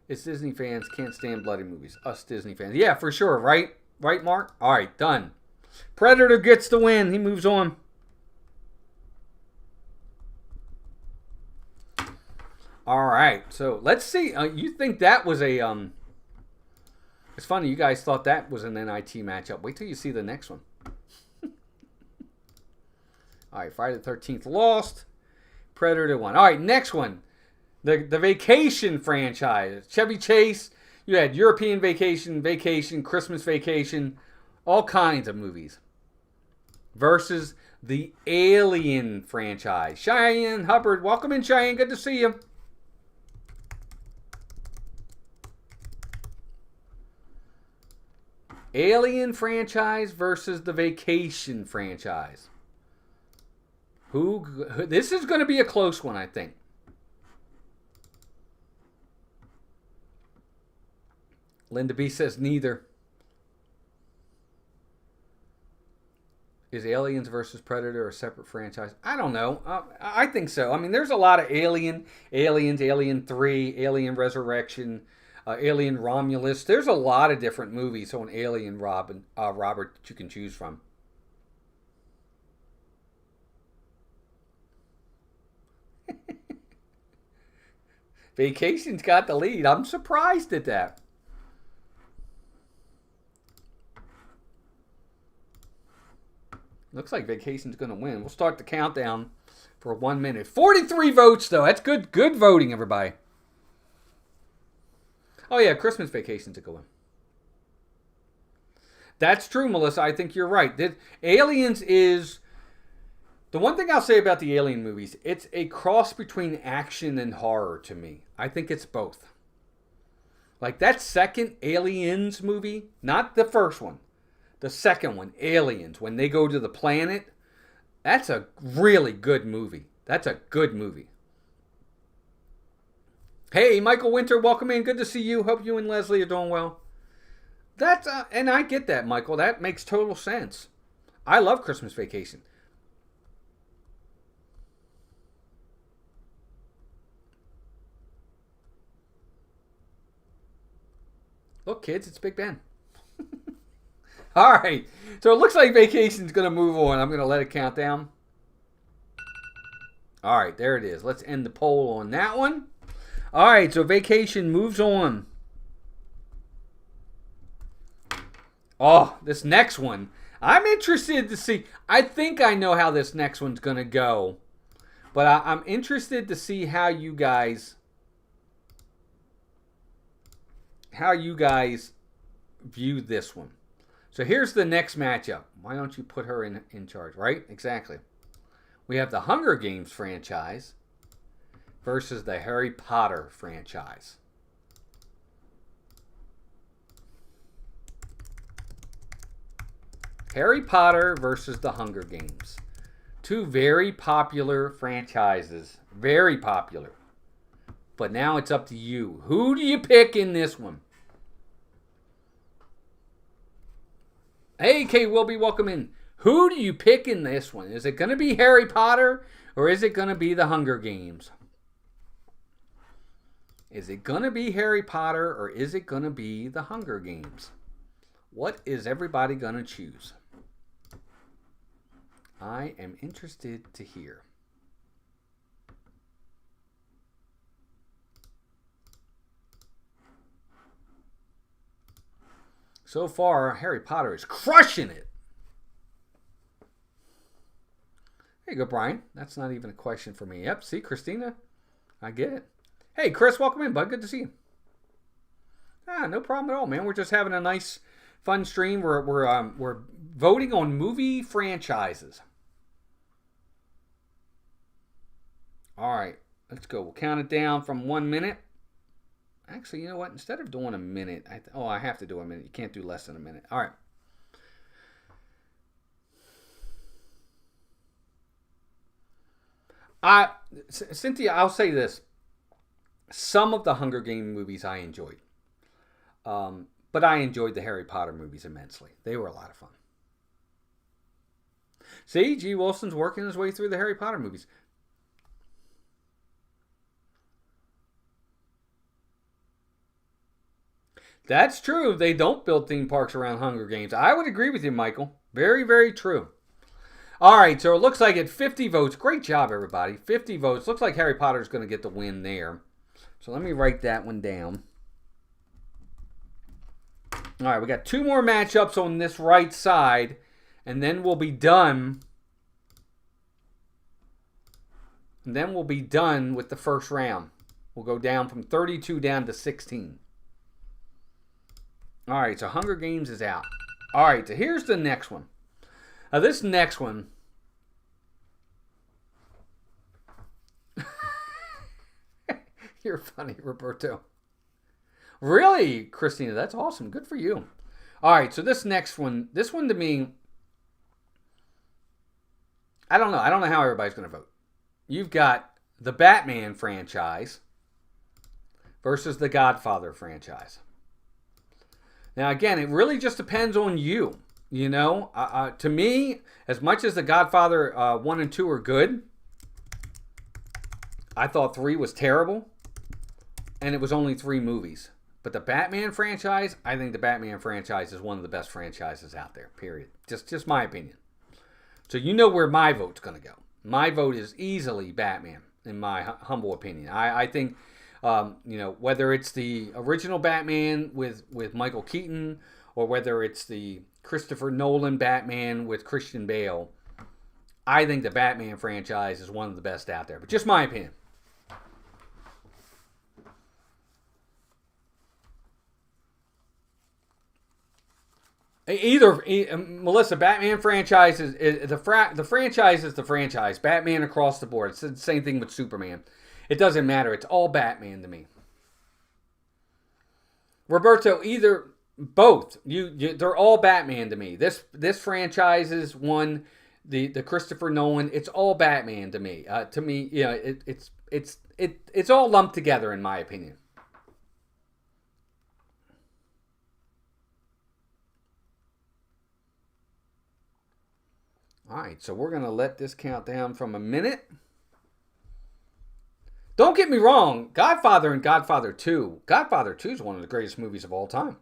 It's Disney fans can't stand bloody movies. Us Disney fans. Yeah, for sure, right? Right, Mark? All right, done. Predator gets the win. He moves on. All right, so let's see. You think that was a it's funny you guys thought that was an NIT matchup. Wait till you see the next one. All right, Friday the 13th lost. Predator won. All right, next one. The Vacation franchise. Chevy Chase. You had European Vacation, Christmas Vacation, all kinds of movies. Versus the Alien franchise. Cheyenne Hubbard. Welcome in, Cheyenne. Good to see you. Alien franchise versus the Vacation franchise. This is going to be a close one, I think. Linda B says neither. Is Aliens versus Predator a separate franchise? I don't know. I think so. I mean, there's a lot of Aliens, Alien 3, Alien Resurrection, Alien Romulus. There's a lot of different movies on Alien, Robert, that you can choose from. Vacation's got the lead. I'm surprised at that. Looks like Vacation's going to win. We'll start the countdown for 1 minute. 43 votes, though. That's good voting, everybody. Oh, yeah, Christmas Vacation's a good one. That's true, Melissa. I think you're right. Aliens is the one thing I'll say about the Alien movies. It's a cross between action and horror to me. I think it's both. Like that second Aliens movie, not the first one, the second one, Aliens, when they go to the planet, that's a really good movie. That's a good movie. Hey, Michael Winter, welcome in. Good to see you. Hope you and Leslie are doing well. That's and I get that, Michael. That makes total sense. I love Christmas Vacation. Look, kids, it's Big Ben. All right. So it looks like Vacation's going to move on. I'm going to let it count down. All right, there it is. Let's end the poll on that one. All right, so Vacation moves on. Oh, this next one. I'm interested to see. I think I know how this next one's going to go. But I'm interested to see how you guys view this one. So here's the next matchup. Why don't you put her in charge, right? Exactly. We have the Hunger Games franchise versus the Harry Potter franchise. Harry Potter versus the Hunger Games. Two very popular franchises. Very popular. But now it's up to you. Who do you pick in this one? Hey, K. Wilby, welcome in. Who do you pick in this one? Is it going to be Harry Potter or is it going to be the Hunger Games? Is it going to be Harry Potter or is it going to be the Hunger Games? What is everybody going to choose? I am interested to hear. So far, Harry Potter is crushing it. There you go, Brian. That's not even a question for me. Yep, see, Christina? I get it. Hey, Chris, welcome in, bud. Good to see you. No problem at all, man. We're just having a nice, fun stream. We're voting on movie franchises. All right, let's go. We'll count it down from 1 minute. Actually, you know what? Instead of doing a minute, I have to do a minute. You can't do less than a minute. All right. Cynthia, I'll say this. Some of the Hunger Games movies I enjoyed. But I enjoyed the Harry Potter movies immensely. They were a lot of fun. See, G. Wilson's working his way through the Harry Potter movies. That's true. They don't build theme parks around Hunger Games. I would agree with you, Michael. Very, very true. All right, so it looks like at 50 votes. Great job, everybody. 50 votes. Looks like Harry Potter's going to get the win there. So let me write that one down. All right, we got 2 more matchups on this right side, and then we'll be done. And then we'll be done with the first round. We'll go down from 32 down to 16. All right, so Hunger Games is out. All right, so here's the next one. Now, this next one. You're funny, Roberto. Really, Christina? That's awesome. Good for you. All right, so this next one. This one to me, I don't know. I don't know how everybody's going to vote. You've got the Batman franchise versus the Godfather franchise. Now, again, it really just depends on you. You know, to me, as much as the Godfather 1 and 2 are good, I thought 3 was terrible, and it was only 3 movies. But the Batman franchise, I think the Batman franchise is one of the best franchises out there, period. Just my opinion. So you know where my vote's going to go. My vote is easily Batman, in my humble opinion. I think... whether it's the original Batman with Michael Keaton or whether it's the Christopher Nolan Batman with Christian Bale, I think the Batman franchise is one of the best out there. But just my opinion. Melissa, Batman franchise is the franchise is the franchise. Batman across the board. It's the same thing with Superman. It doesn't matter. It's all Batman to me. Roberto, either both. They're all Batman to me. This franchise is one. The Christopher Nolan. It's all Batman to me. To me, it's all lumped together in my opinion. All right, so we're going to let this count down from a minute. Don't get me wrong, Godfather and Godfather 2. Godfather 2 is one of the greatest movies of all time.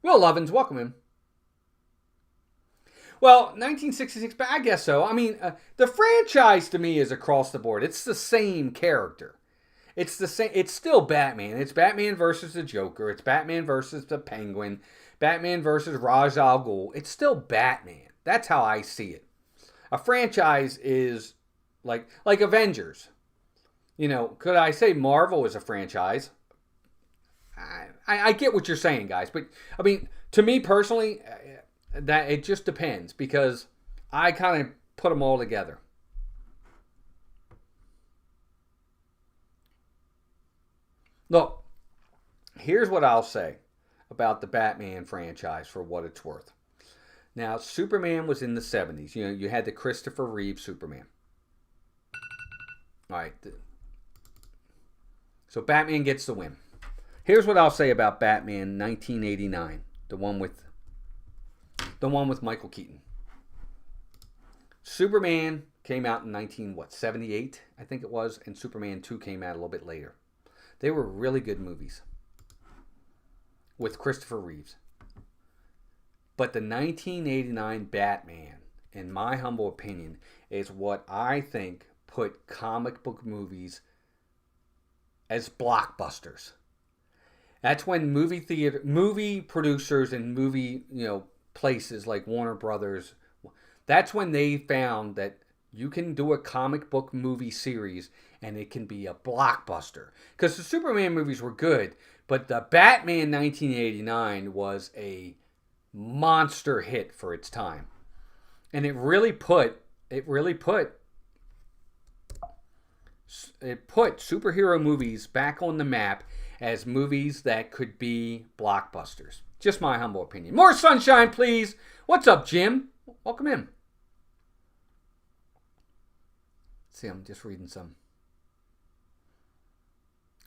Will Lovins, welcome in. Well, 1966, I guess so. I mean, the franchise to me is across the board. It's the same character. It's the same. It's still Batman. It's Batman versus the Joker. It's Batman versus the Penguin. Batman versus Ra's al Ghul. It's still Batman. That's how I see it. A franchise is like Avengers. You know, could I say Marvel is a franchise? I get what you're saying, guys. But, I mean, to me personally, that it just depends. Because I kind of put them all together. Look, here's what I'll say about the Batman franchise for what it's worth. Now, Superman was in the 70s. You know, you had the Christopher Reeve Superman. All right. So Batman gets the win. Here's what I'll say about Batman 1989, the one with Michael Keaton. Superman came out in 78, I think it was, and Superman 2 came out a little bit later. They were really good movies with Christopher Reeves. But the 1989 Batman, in my humble opinion, is what I think put comic book movies as blockbusters. That's when movie producers and movie, places like Warner Brothers, that's when they found that you can do a comic book movie series and it can be a blockbuster. Because the Superman movies were good, but the Batman 1989 was a monster hit for its time. And it put superhero movies back on the map as movies that could be blockbusters. Just my humble opinion. More sunshine, please. What's up, Jim? Welcome in. See, I'm just reading some.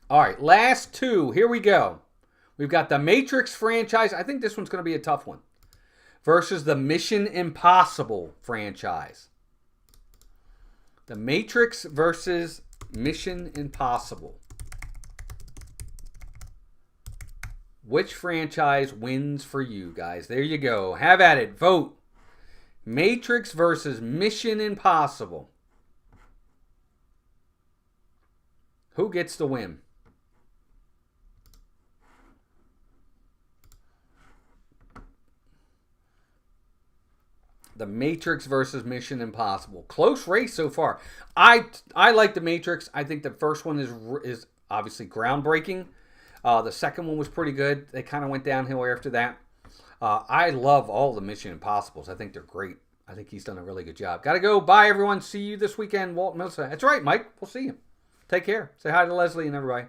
All right, last two. Here we go. We've got the Matrix franchise. I think this one's going to be a tough one. Versus the Mission Impossible franchise. The Matrix versus Mission Impossible. Which franchise wins for you guys? There you go. Have at it. Vote. Matrix versus Mission Impossible. Who gets the win? The Matrix versus Mission Impossible. Close race so far. I like the Matrix. I think the first one is obviously groundbreaking. The second one was pretty good. They kind of went downhill after that. I love all the Mission Impossibles. I think they're great. I think he's done a really good job. Got to go. Bye, everyone. See you this weekend, Walt Milsa. That's right, Mike. We'll see you. Take care. Say hi to Leslie and everybody.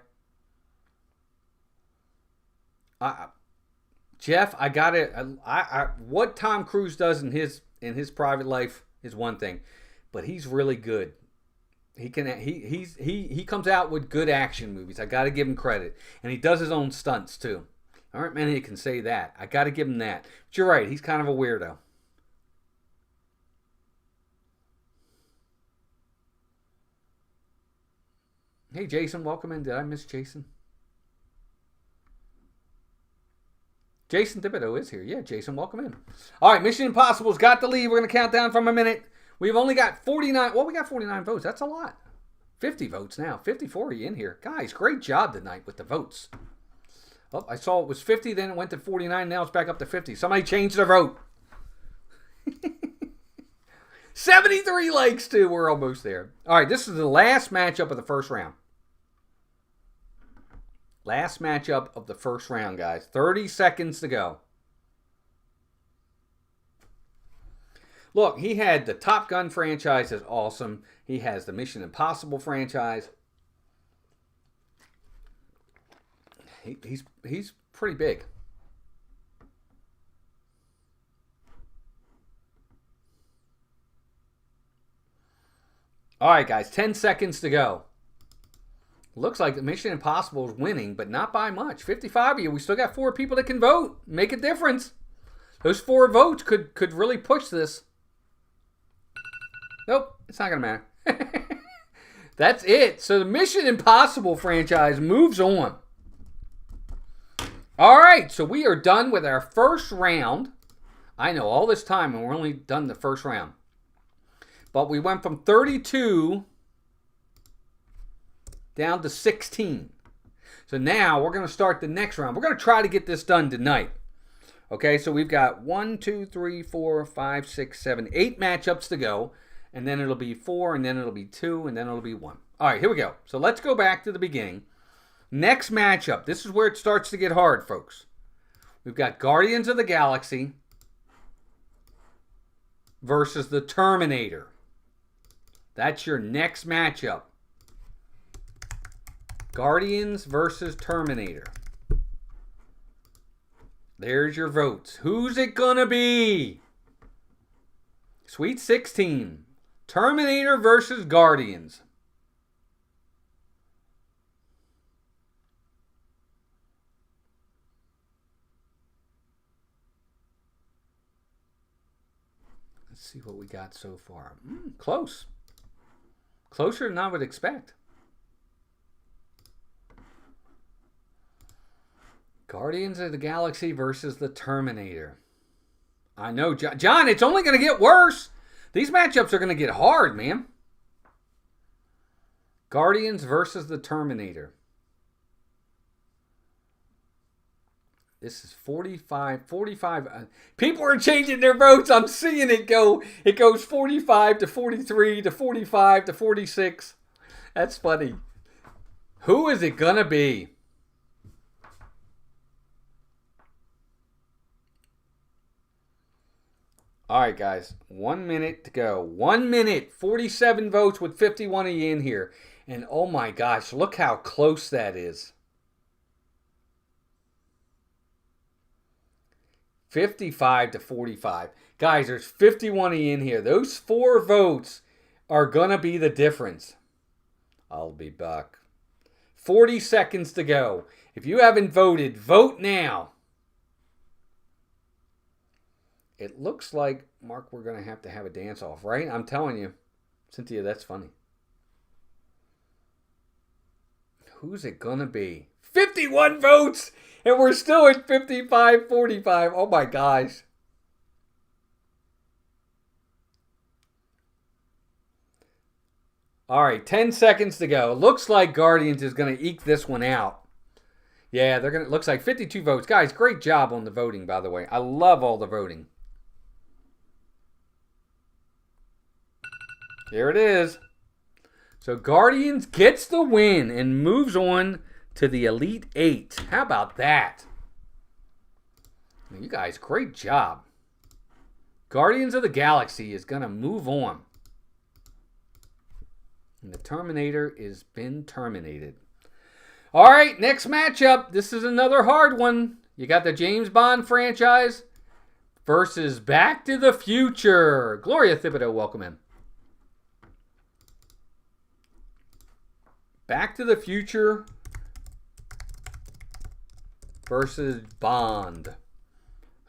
Jeff, I got it. What Tom Cruise does in his private life is one thing, but he's really good. He comes out with good action movies. I got to give him credit, and he does his own stunts too. There aren't many that can say that. I got to give him that. But you're right. He's kind of a weirdo. Hey, Jason, welcome in. Did I miss Jason? Jason Thibodeau is here. Yeah, Jason, welcome in. All right, Mission Impossible's got the lead. We're going to count down from a minute. We've only got 49. Well, we got 49 votes. That's a lot. 50 votes now. 54 of you in here. Guys, great job tonight with the votes. Oh, I saw it was 50, then it went to 49. Now it's back up to 50. Somebody changed their vote. 73 likes, too. We're almost there. All right, this is the last matchup of the first round. Last matchup of the first round, guys. 30 seconds to go. Look, he had the Top Gun franchise is awesome. He has the Mission Impossible franchise. He's pretty big. All right, guys, 10 seconds to go. Looks like the Mission Impossible is winning, but not by much. 55 of you. We still got 4 people that can vote. Make a difference. Those 4 votes could really push this. Nope, it's not going to matter. That's it. So the Mission Impossible franchise moves on. All right, so we are done with our first round. I know, all this time, and we're only done the first round. But we went from 32 down to 16. So now we're going to start the next round. We're going to try to get this done tonight. Okay, so we've got 1, 2, 3, 4, 5, 6, 7, 8 matchups to go. And then it'll be 4, and then it'll be 2, and then it'll be 1. All right, here we go. So let's go back to the beginning. Next matchup. This is where it starts to get hard, folks. We've got Guardians of the Galaxy versus the Terminator. That's your next matchup. Guardians versus Terminator. There's your votes. Who's it gonna be? Sweet 16. Terminator versus Guardians. Let's see what we got so far. Close. Closer than I would expect. Guardians of the Galaxy versus the Terminator. I know, John, it's only going to get worse. These matchups are going to get hard, man. Guardians versus the Terminator. This is 45. People are changing their votes. I'm seeing it go. It goes 45 to 43 to 45 to 46. That's funny. Who is it going to be? All right, guys. 1 minute to go. 1 minute. 47 votes with 51 of you in here. And oh my gosh, look how close that is. 55 to 45. Guys, there's 51 of you in here. Those 4 votes are going to be the difference. I'll be back. 40 seconds to go. If you haven't voted, vote now. It looks like, Mark, we're going to have a dance-off, right? I'm telling you. Cynthia, that's funny. Who's it going to be? 51 votes! And we're still at 55-45. Oh, my gosh. All right, 10 seconds to go. Looks like Guardians is going to eke this one out. Yeah, they're going to. Looks like 52 votes. Guys, great job on the voting, by the way. I love all the voting. There it is. So Guardians gets the win and moves on to the Elite 8. How about that? You guys, great job. Guardians of the Galaxy is going to move on. And the Terminator has been terminated. All right, next matchup. This is another hard one. You got the James Bond franchise versus Back to the Future. Gloria Thibodeau, welcome in. Back to the Future versus Bond.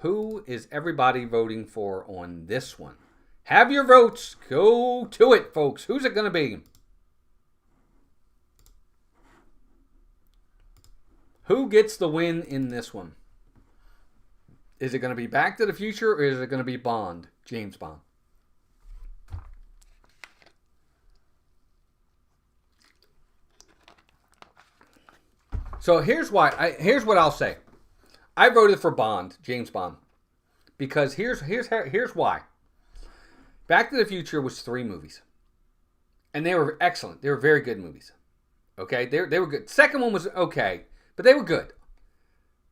Who is everybody voting for on this one? Have your votes. Go to it, folks. Who's it going to be? Who gets the win in this one? Is it going to be Back to the Future or is it going to be Bond? James Bond. So here's what I'll say. I voted for Bond, James Bond, because here's why. Back to the Future was 3 movies, and they were excellent. They were very good movies. Okay, they were good. Second one was okay, but they were good.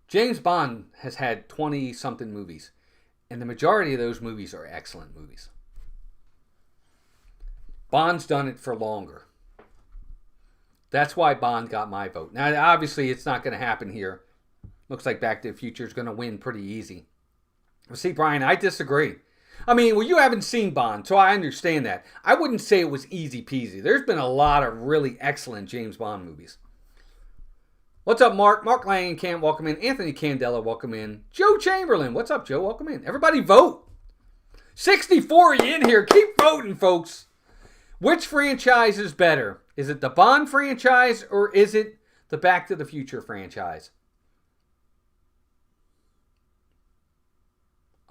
James Bond has had 20-something movies, and the majority of those movies are excellent movies. Bond's done it for longer. That's why Bond got my vote. Now, obviously, it's not going to happen here. Looks like Back to the Future is going to win pretty easy. Well, see, Brian, I disagree. I mean, well, you haven't seen Bond, so I understand that. I wouldn't say it was easy peasy. There's been a lot of really excellent James Bond movies. What's up, Mark? Mark Langenkamp, welcome in. Anthony Candela, welcome in. Joe Chamberlain, what's up, Joe? Welcome in. Everybody vote. 64 in here. Keep voting, folks. Which franchise is better? Is it the Bond franchise or is it the Back to the Future franchise?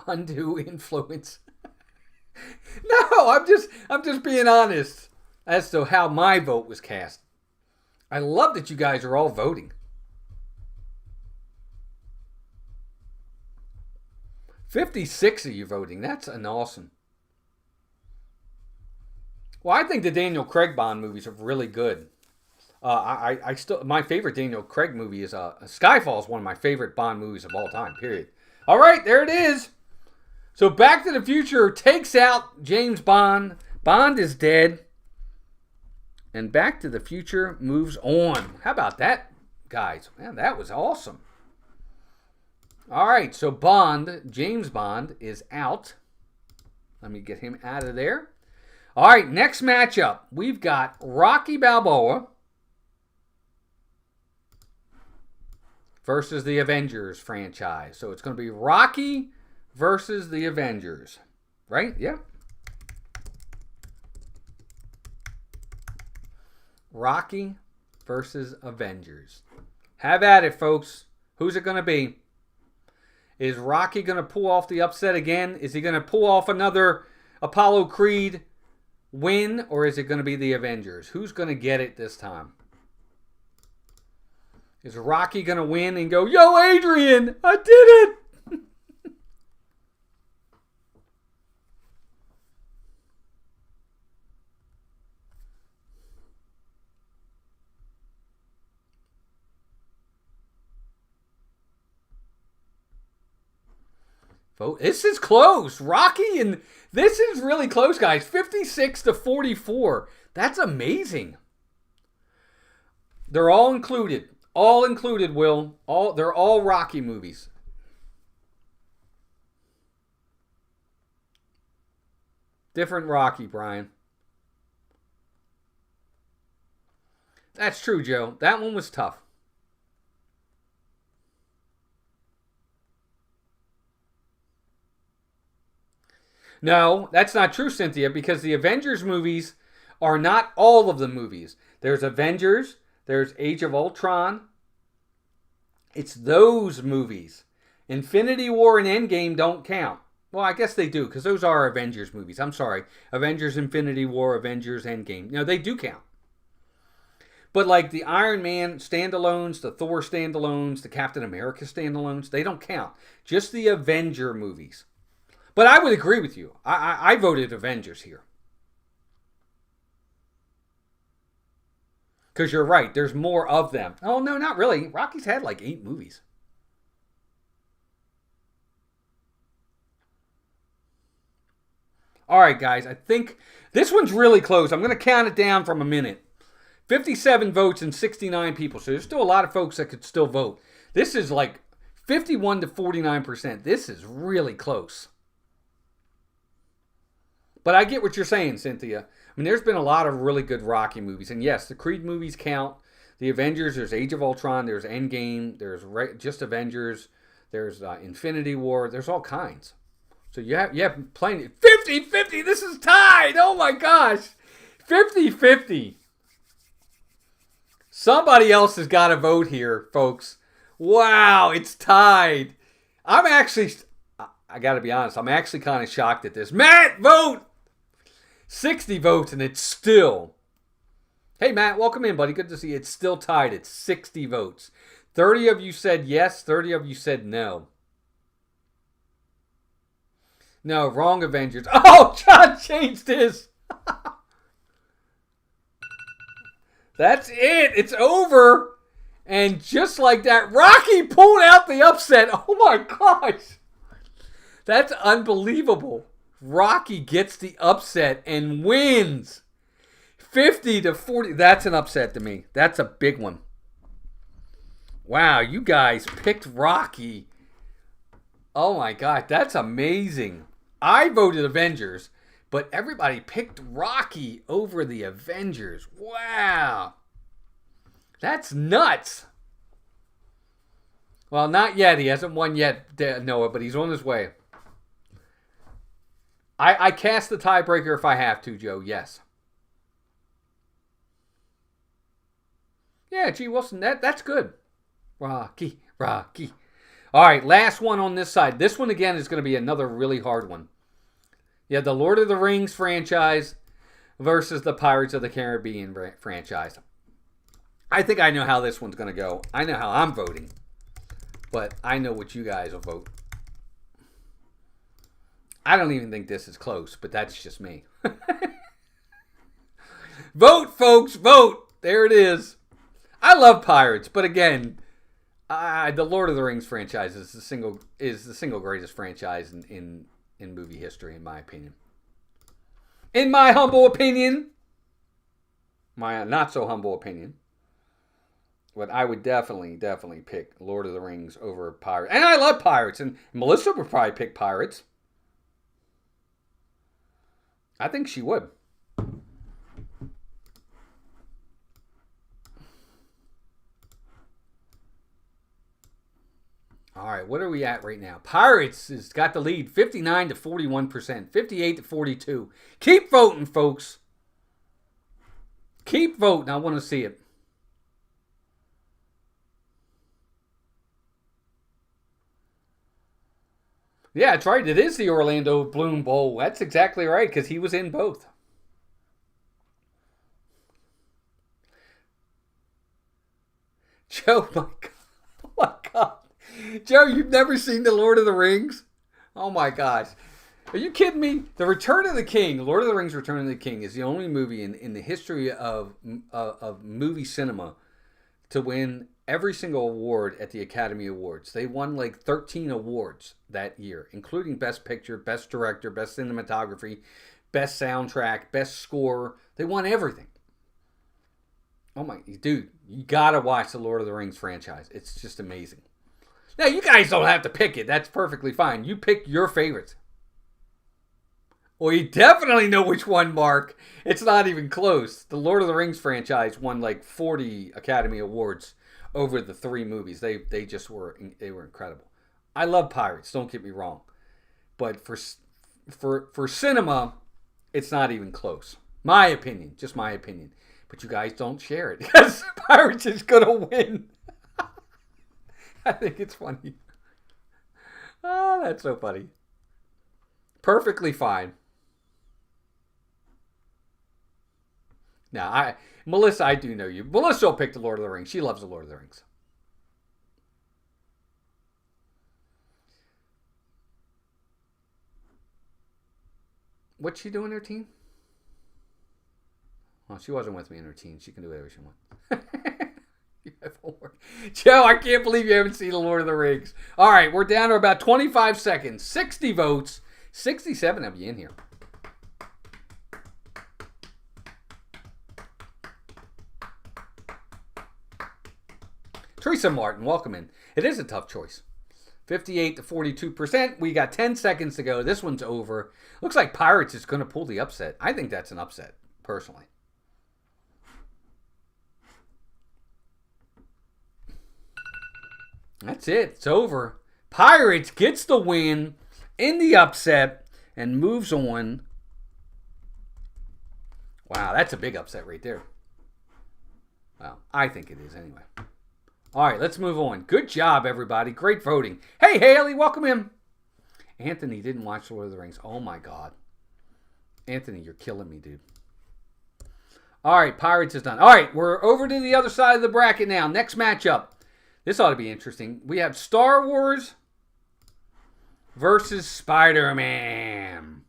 Undue influence. No, I'm just being honest as to how my vote was cast. I love that you guys are all voting. 56 of you voting. That's an awesome. Well, I think the Daniel Craig Bond movies are really good. I still, my favorite Daniel Craig movie is Skyfall is one of my favorite Bond movies of all time. Period. All right, there it is. So Back to the Future takes out James Bond. Bond is dead. And Back to the Future moves on. How about that, guys? Man, that was awesome. All right, so Bond, James Bond, is out. Let me get him out of there. All right, next matchup. We've got Rocky Balboa versus the Avengers franchise. So it's going to be Rocky versus the Avengers. Right? Yeah. Rocky versus Avengers. Have at it, folks. Who's it going to be? Is Rocky going to pull off the upset again? Is he going to pull off another Apollo Creed win? Or is it going to be the Avengers? Who's going to get it this time? Is Rocky going to win and go, yo, Adrian, I did it! Vote. This is close. Rocky, and this is really close, guys. 56-44. That's amazing. They're all included. All included, Will. They're all Rocky movies. Different Rocky, Brian. That's true, Joe. That one was tough. No, that's not true, Cynthia, because the Avengers movies are not all of the movies. There's Avengers, there's Age of Ultron. It's those movies. Infinity War and Endgame don't count. Well, I guess they do, because those are Avengers movies. I'm sorry. Avengers Infinity War, Avengers Endgame. No, they do count. But like the Iron Man standalones, the Thor standalones, the Captain America standalones, they don't count. Just the Avenger movies. But I would agree with you. I voted Avengers here. Because you're right. There's more of them. Oh, no, not really. Rocky's had like 8 movies. All right, guys. I think this one's really close. I'm going to count it down from a minute. 57 votes and 69 people. So there's still a lot of folks that could still vote. This is like 51-49%. This is really close. But I get what you're saying, Cynthia. I mean, there's been a lot of really good Rocky movies. And yes, the Creed movies count. The Avengers, there's Age of Ultron, there's Endgame, there's just Avengers, there's Infinity War, there's all kinds. So you have plenty. 50-50, this is tied! Oh my gosh! 50-50. Somebody else has got to vote here, folks. Wow, it's tied. I got to be honest, I'm actually kind of shocked at this. Matt, vote! 60 votes, and it's still... Hey, Matt, welcome in, buddy. Good to see you. It's still tied. It's 60 votes. 30 of you said yes. 30 of you said no. No, wrong Avengers. Oh, John changed his. That's it. It's over. And just like that, Rocky pulled out the upset. Oh, my gosh. That's unbelievable. Rocky gets the upset and wins. 50 to 40. That's an upset to me. That's a big one. Wow, you guys picked Rocky. Oh my God, that's amazing. I voted Avengers, but everybody picked Rocky over the Avengers. Wow. That's nuts. Well, not yet. He hasn't won yet, Noah, but he's on his way. I cast the tiebreaker if I have to, Joe. Yes. Yeah, G. Wilson, that's good. Rocky. All right, last one on this side. This one, again, is going to be another really hard one. You have the Lord of the Rings franchise versus the Pirates of the Caribbean franchise. I think I know how this one's going to go. I know how I'm voting. But I know what you guys will vote. I don't even think this is close, but that's just me. Vote, folks, vote. There it is. I love Pirates, but again, the Lord of the Rings franchise is the single greatest franchise in movie history, in my opinion. In my humble opinion, my not so humble opinion, but I would definitely pick Lord of the Rings over Pirates. And I love Pirates, and Melissa would probably pick Pirates. I think she would. All right, what are we at right now? Pirates has got the lead, 59 to 41%, 58 to 42. Keep voting, folks. Keep voting. I want to see it. Yeah, that's right. It is the Orlando Bloom Bowl. That's exactly right, because he was in both. Joe, my God. Oh, my God. Joe, you've never seen The Lord of the Rings? Oh, my gosh. Are you kidding me? The Return of the King, Lord of the Rings Return of the King, is the only movie in the history of movie cinema to win every single award at the Academy Awards. They won like 13 awards that year, including Best Picture, Best Director, Best Cinematography, Best Soundtrack, Best Score. They won everything. Oh my, dude, you gotta watch the Lord of the Rings franchise. It's just amazing. Now, you guys don't have to pick it. That's perfectly fine. You pick your favorites. Well, you definitely know which one, Mark. It's not even close. The Lord of the Rings franchise won like 40 Academy Awards over the three movies. They were incredible. I love Pirates, don't get me wrong. But for cinema, it's not even close. My opinion, just my opinion. But you guys don't share it because Pirates is going to win. I think it's funny. Oh, that's so funny. Perfectly fine. Now, Melissa, I do know you. Melissa will pick the Lord of the Rings. She loves the Lord of the Rings. What's she doing in her team? Well, she wasn't with me in her team. She can do whatever she wants. You have homework. Joe, I can't believe you haven't seen the Lord of the Rings. All right, we're down to about 25 seconds. 60 votes. 67 of you in here. Teresa Martin, welcome in. It is a tough choice. 58 to 42%. We got 10 seconds to go. This one's over. Looks like Pirates is going to pull the upset. I think that's an upset, personally. That's it. It's over. Pirates gets the win in the upset and moves on. Wow, that's a big upset right there. Well, I think it is anyway. All right, let's move on. Good job, everybody. Great voting. Hey, Haley, welcome in. Anthony didn't watch Lord of the Rings. Oh, my God. Anthony, you're killing me, dude. All right, Pirates is done. All right, we're over to the other side of the bracket now. Next matchup. This ought to be interesting. We have Star Wars versus Spider-Man.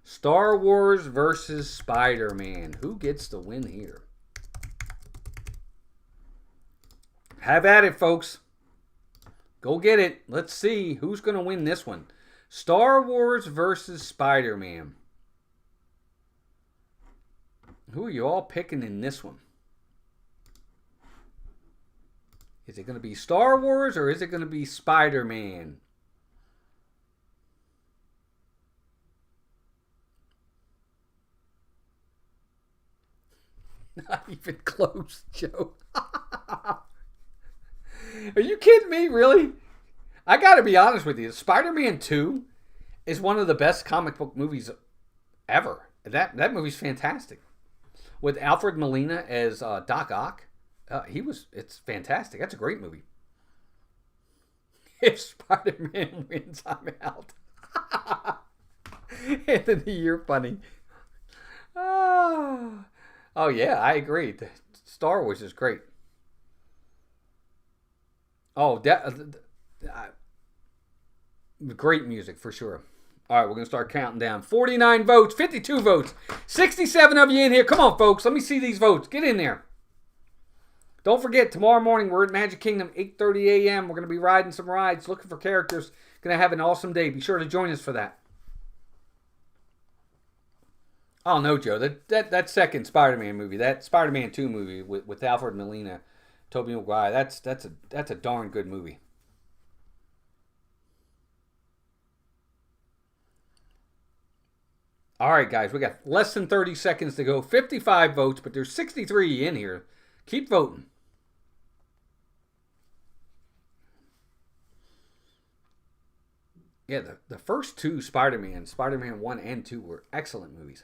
Star Wars versus Spider-Man. Who gets the win here? Have at it, folks. Go get it. Let's see who's going to win this one. Star Wars versus Spider-Man. Who are you all picking in this one? Is it going to be Star Wars or is it going to be Spider-Man? Not even close, Joe. Are you kidding me? Really? I got to be honest with you. Spider-Man 2 is one of the best comic book movies ever. That movie's fantastic. With Alfred Molina as Doc Ock. It's fantastic. That's a great movie. If Spider-Man wins, I'm out. Anthony, you're funny. Oh yeah, I agree. Star Wars is great. Oh, great music for sure. All right, we're going to start counting down. 49 votes, 52 votes, 67 of you in here. Come on, folks. Let me see these votes. Get in there. Don't forget, tomorrow morning, we're at Magic Kingdom, 8:30 a.m. We're going to be riding some rides, looking for characters. Going to have an awesome day. Be sure to join us for that. Oh, no, Joe. That second Spider-Man movie, that Spider-Man 2 movie with Alfred Molina, Tobey Maguire, that's a darn good movie. All right, guys, we got less than 30 seconds to go. 55 votes, but there's 63 in here. Keep voting. Yeah, the first two Spider-Man 1 and 2, were excellent movies.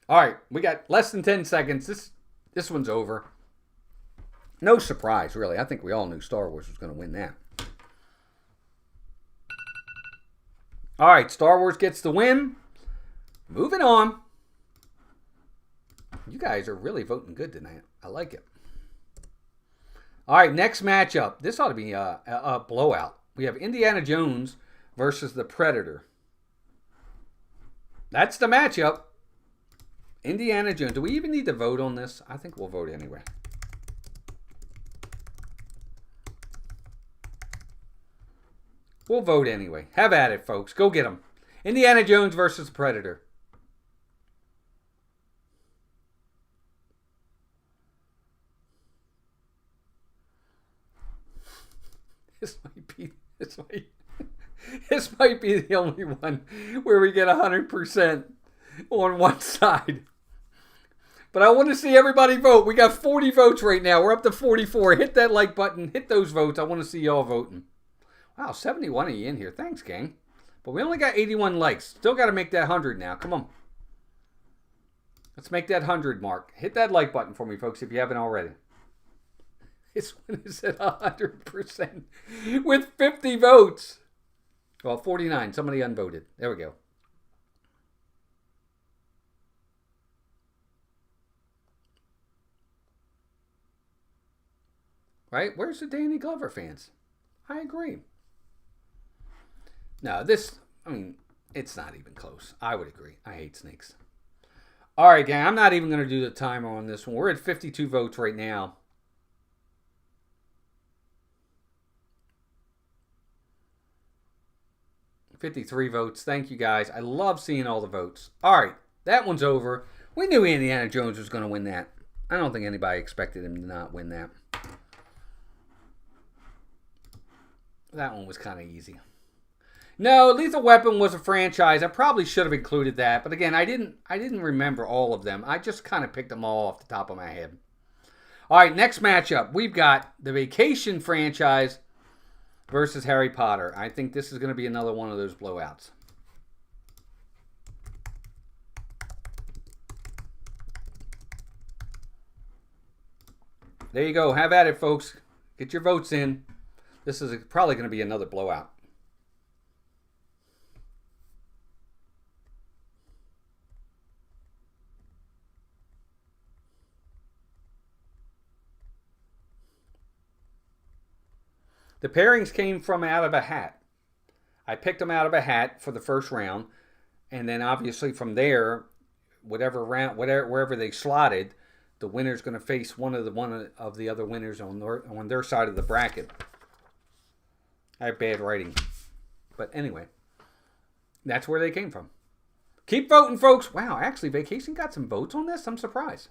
All right, we got less than 10 seconds. This one's over. No surprise, really. I think we all knew Star Wars was going to win that. All right, Star Wars gets the win. Moving on. You guys are really voting good tonight. I like it. All right, next matchup. This ought to be a blowout. We have Indiana Jones versus the Predator. That's the matchup. Indiana Jones. Do we even need to vote on this? I think we'll vote anyway. We'll vote anyway. Have at it, folks. Go get them. Indiana Jones versus the Predator. This might be the only one where we get 100% on one side. But I want to see everybody vote. We got 40 votes right now. We're up to 44. Hit that like button. Hit those votes. I want to see y'all voting. Wow, 71 of you in here. Thanks, gang. But we only got 81 likes. Still got to make that 100 now. Come on. Let's make that 100 mark. Hit that like button for me, folks, if you haven't already. This one is at 100% with 50 votes. Well, 49. Somebody unvoted. There we go. Right? Where's the Danny Glover fans? I agree. No, it's not even close. I would agree. I hate snakes. All right, gang. I'm not even going to do the timer on this one. We're at 52 votes right now. $53 votes. Thank you, guys. I love seeing all the votes. All right. That one's over. We knew Indiana Jones was going to win that. I don't think anybody expected him to not win that. That one was kind of easy. No, Lethal Weapon was a franchise. I probably should have included that, but again, I didn't remember all of them. I just kind of picked them all off the top of my head. All right, next matchup. We've got the Vacation franchise versus Harry Potter. I think this is going to be another one of those blowouts. There you go. Have at it, folks. Get your votes in. This is probably going to be another blowout. The pairings came from out of a hat. I picked them out of a hat for the first round, and then obviously from there, wherever they slotted, the winner's going to face one of the other winners on their side of the bracket. I have bad writing. But anyway, that's where they came from. Keep voting, folks. Wow, actually, Vacation got some votes on this. I'm surprised.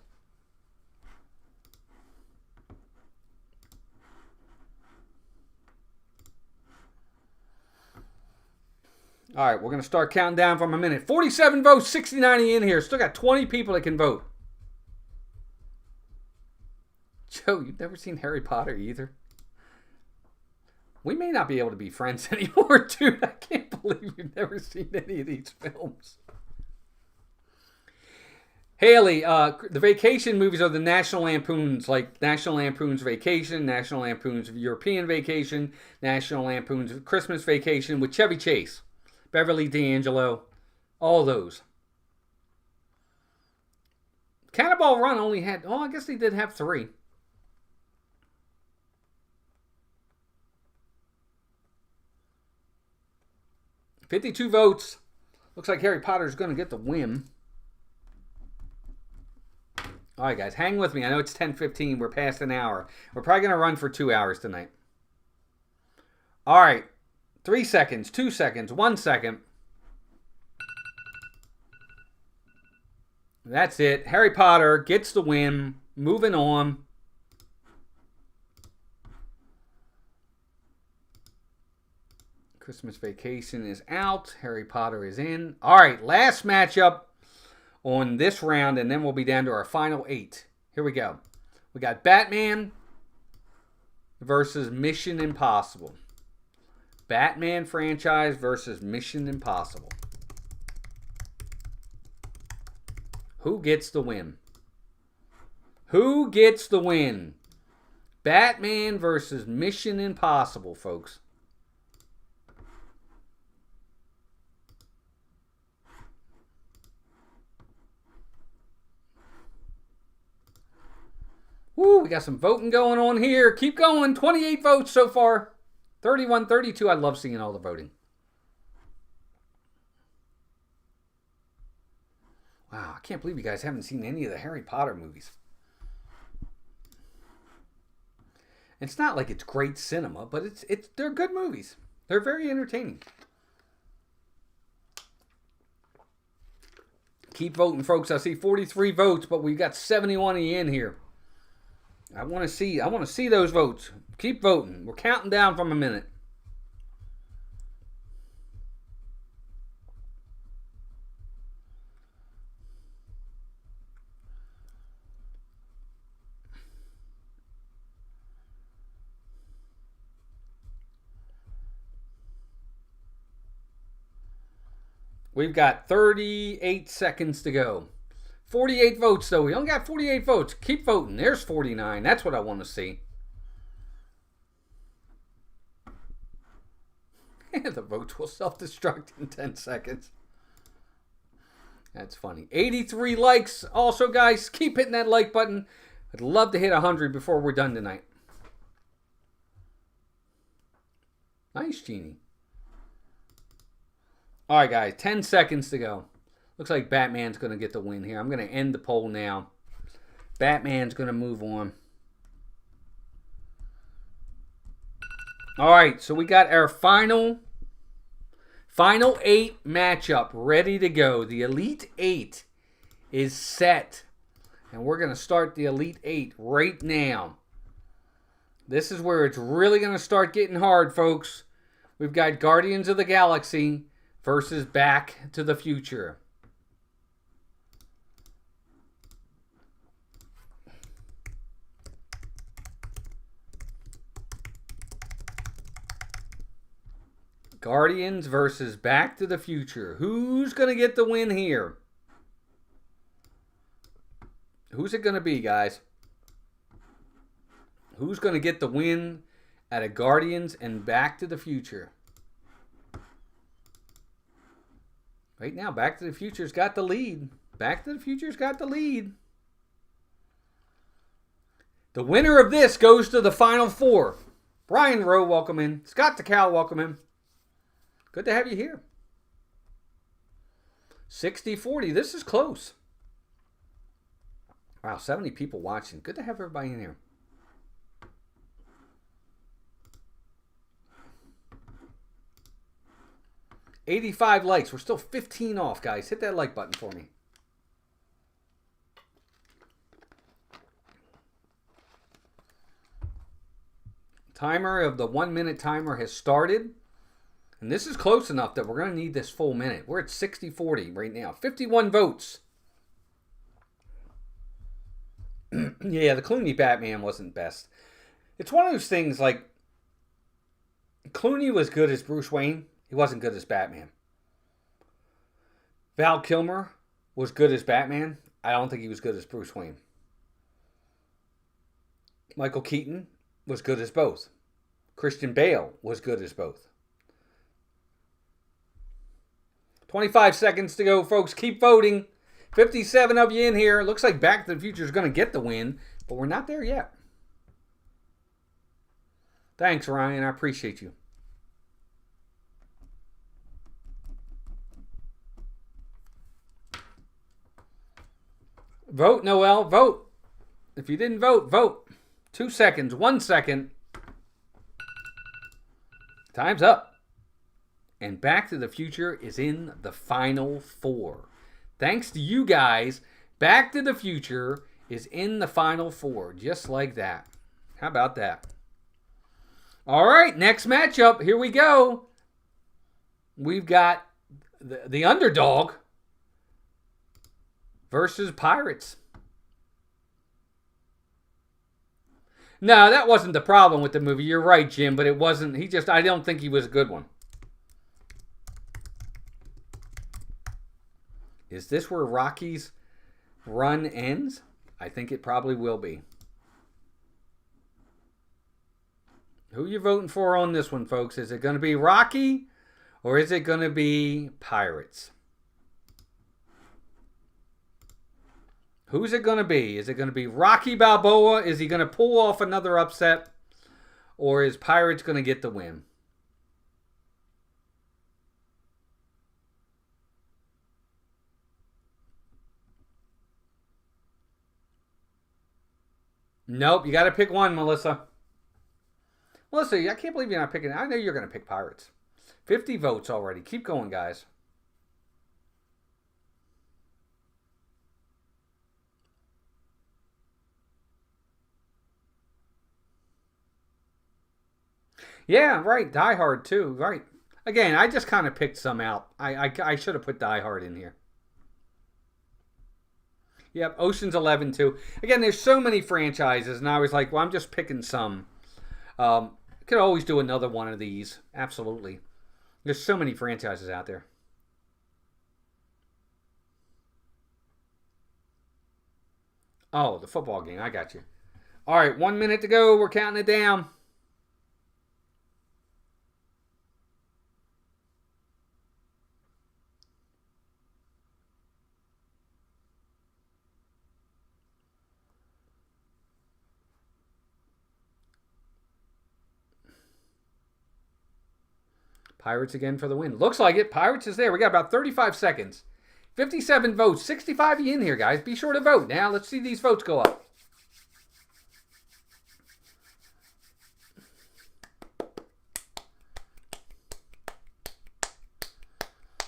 All right, we're going to start counting down from a minute. 47 votes, 69 in here. Still got 20 people that can vote. Joe, you've never seen Harry Potter either? We may not be able to be friends anymore, dude. I can't believe you've never seen any of these films. Haley, the Vacation movies are the National Lampoons, like National Lampoon's Vacation, National Lampoon's European Vacation, National Lampoon's Christmas Vacation with Chevy Chase, Beverly D'Angelo, all those. Cannonball Run only had, I guess they did have 3. $52 votes. Looks like Harry Potter's going to get the win. All right, guys, hang with me. I know it's 10:15. We're past an hour. We're probably going to run for 2 hours tonight. All right. 3 seconds, 2 seconds, 1 second. That's it. Harry Potter gets the win. Moving on. Christmas Vacation is out. Harry Potter is in. All right, last matchup on this round, and then we'll be down to our final 8. Here we go. We got Batman versus Mission Impossible. Batman franchise versus Mission Impossible. Who gets the win? Who gets the win? Batman versus Mission Impossible, folks. Woo, we got some voting going on here. Keep going. 28 votes so far. 31, 32. I love seeing all the voting. Wow, I can't believe you guys haven't seen any of the Harry Potter movies. It's not like it's great cinema, but they're good movies. They're very entertaining. Keep voting, folks. I see 43 votes, but we've got 71 in here. I want to see those votes. Keep voting. We're counting down from a minute. We've got 38 seconds to go. 48 votes, though. We only got 48 votes. Keep voting. There's 49. That's what I want to see. The votes will self-destruct in 10 seconds. That's funny. 83 likes. Also, guys, keep hitting that like button. I'd love to hit 100 before we're done tonight. Nice, Genie. All right, guys. 10 seconds to go. Looks like Batman's going to get the win here. I'm going to end the poll now. Batman's going to move on. All right, so we got our final 8 matchup ready to go. The Elite 8 is set. And we're going to start the Elite 8 right now. This is where it's really going to start getting hard, folks. We've got Guardians of the Galaxy versus Back to the Future. Guardians versus Back to the Future. Who's going to get the win here? Who's it going to be, guys? Who's going to get the win out of Guardians and Back to the Future? Right now, Back to the Future's got the lead. Back to the Future's got the lead. The winner of this goes to the Final Four. Brian Rowe, welcome in. Scott DeCal, welcome in. Good to have you here. 60-40. This is close. Wow, 70 people watching. Good to have everybody in here. 85 likes. We're still 15 off, guys. Hit that like button for me. Timer of the 1 minute timer has started. And this is close enough that we're going to need this full minute. We're at 60-40 right now. 51 votes. Yeah, the Clooney Batman wasn't best. It's one of those things like Clooney was good as Bruce Wayne. He wasn't good as Batman. Val Kilmer was good as Batman. I don't think he was good as Bruce Wayne. Michael Keaton was good as both. Christian Bale was good as both. 25 seconds to go, folks. Keep voting. 57 of you in here. Looks like Back to the Future is going to get the win, but we're not there yet. Thanks, Ryan. I appreciate you. Vote, Noel. Vote. If you didn't vote, vote. 2 seconds. 1 second. Time's up. And Back to the Future is in the final four. Thanks to you guys, Back to the Future is in the final four. Just like that. How about that? All right, next matchup. Here we go. We've got the underdog versus Pirates. No, that wasn't the problem with the movie. You're right, Jim, but it wasn't. I don't think he was a good one. Is this where Rocky's run ends? I think it probably will be. Who you voting for on this one, folks? Is it going to be Rocky or is it going to be Pirates? Who's it going to be? Is it going to be Rocky Balboa? Is he going to pull off another upset? Or is Pirates going to get the win? Nope, you got to pick one, Melissa. Melissa, I can't believe you're not picking. I know you're going to pick Pirates. 50 votes already. Keep going, guys. Yeah, right. Die Hard, too. Right. Again, I just kind of picked some out. I should have put Die Hard in here. Yep, Ocean's 11 too. Again, there's so many franchises, and I was like, well, I'm just picking some. Could always do another one of these. Absolutely. There's so many franchises out there. Oh, the football game. I got you. All right, 1 minute to go. We're counting it down. Pirates again for the win. Looks like it. Pirates is there. We got about 35 seconds. 57 votes. 65 of you in here, guys. Be sure to vote. Now, let's see these votes go up.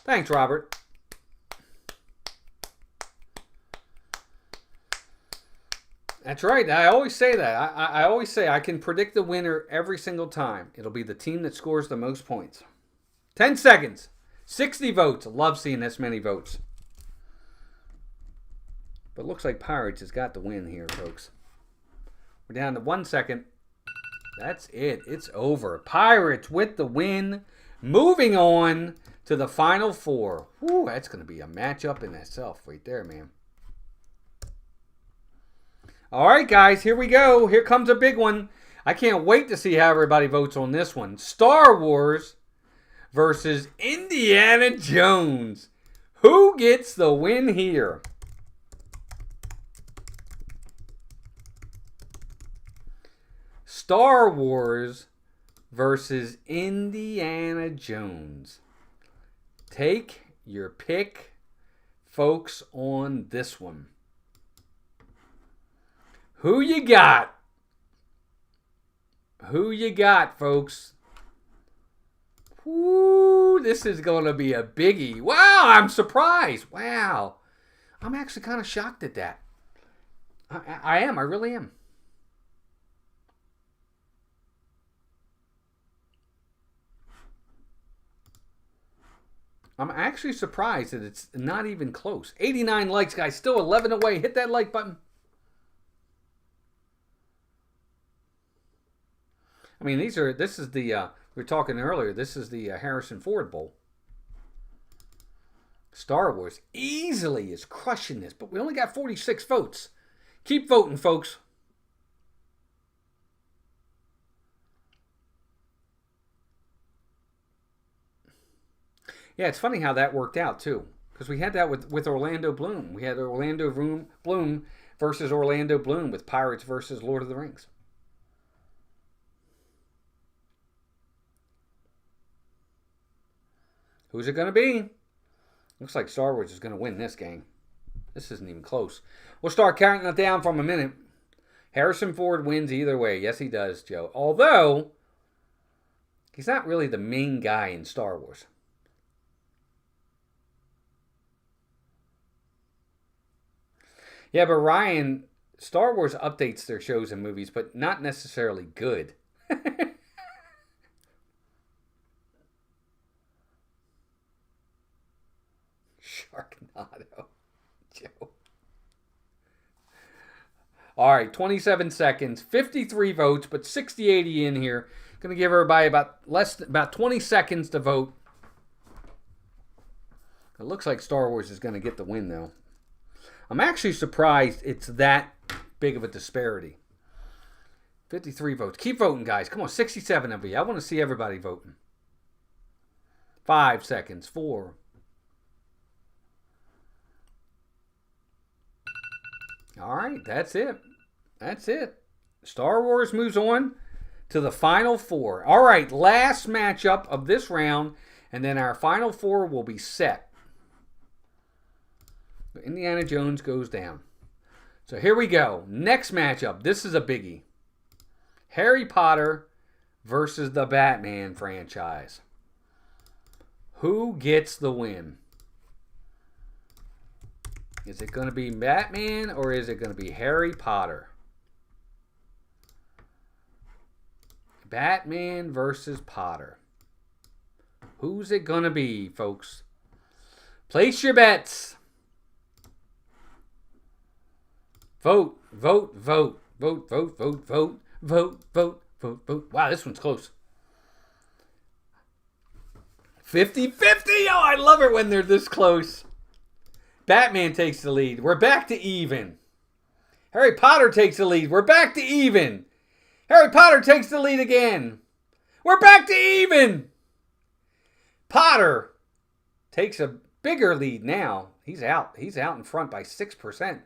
Thanks, Robert. That's right. I always say that. I always say I can predict the winner every single time. It'll be the team that scores the most points. 10 seconds. 60 votes. Love seeing this many votes. But it looks like Pirates has got the win here, folks. We're down to 1 second. That's it. It's over. Pirates with the win. Moving on to the Final Four. Whew, that's going to be a matchup in itself right there, man. All right, guys, here we go. Here comes a big one. I can't wait to see how everybody votes on this one. Star Wars versus Indiana Jones. Who gets the win here? Star Wars versus Indiana Jones. Take your pick, folks, on this one. Who you got? Who you got, folks? Woo, this is going to be a biggie. Wow, I'm surprised. Wow. I'm actually kind of shocked at that. I am. I really am. I'm actually surprised that it's not even close. 89 likes, guys. Still 11 away. Hit that like button. I mean, this is the, we were talking earlier, this is the Harrison Ford Bowl. Star Wars easily is crushing this, but we only got 46 votes. Keep voting, folks. Yeah, it's funny how that worked out, too. Because we had that with Orlando Bloom. We had Orlando Bloom versus Orlando Bloom with Pirates versus Lord of the Rings. Who's it going to be? Looks like Star Wars is going to win this game. This isn't even close. We'll start counting it down from a minute. Harrison Ford wins either way. Yes, he does, Joe. Although, he's not really the main guy in Star Wars. Yeah, but Ryan, Star Wars updates their shows and movies, but not necessarily good. Sharknado. Joe. All right, 27 seconds, 53 votes, but 60-80 in here. Going to give everybody about 20 seconds to vote. It looks like Star Wars is going to get the win, though. I'm actually surprised it's that big of a disparity. 53 votes. Keep voting, guys. Come on, 67 of you. I want to see everybody voting. 5 seconds. 4. All right, that's it. That's it. Star Wars moves on to the Final Four. All right, last matchup of this round, and then our Final Four will be set. Indiana Jones goes down. So here we go. Next matchup. This is a biggie. Harry Potter versus the Batman franchise. Who gets the win? Is it going to be Batman or is it going to be Harry Potter? Batman versus Potter. Who's it going to be, folks? Place your bets. Vote, vote, vote, vote, vote, vote, vote, vote, vote, vote, vote. Wow, this one's close. 50-50. Oh, I love it when they're this close. Batman takes the lead. We're back to even. Harry Potter takes the lead. We're back to even. Harry Potter takes the lead again. We're back to even. Potter takes a bigger lead now. He's out. He's out in front by 6%.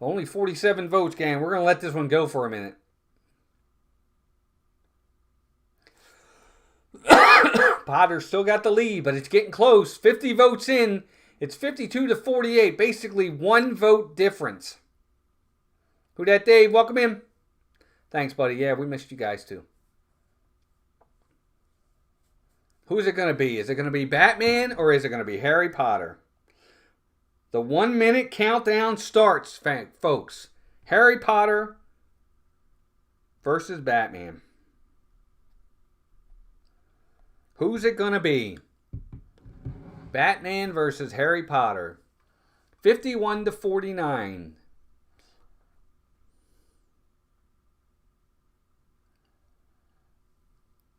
Only 47 votes, gang. We're going to let this one go for a minute. Potter's still got the lead, but it's getting close. 50 votes in. It's 52-48. Basically, 1 vote difference. Who dat, Dave? Welcome in. Thanks, buddy. Yeah, we missed you guys, too. Who's it going to be? Is it going to be Batman or is it going to be Harry Potter? The 1-minute countdown starts, folks. Harry Potter versus Batman. Who's it going to be? Batman versus Harry Potter. 51-49.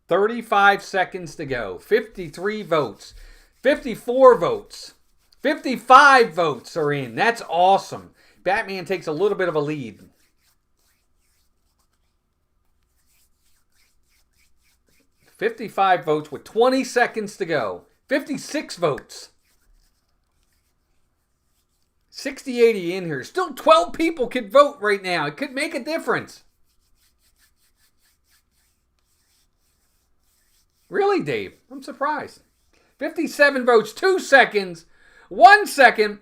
$35 seconds to go. 53 votes. 54 votes. 55 votes are in. That's awesome. Batman takes a little bit of a lead. $55 votes with 20 seconds to go. 56 votes. 60-80 in here. Still 12 people could vote right now. It could make a difference. Really, Dave? I'm surprised. 57 votes, 2 seconds, 1 second.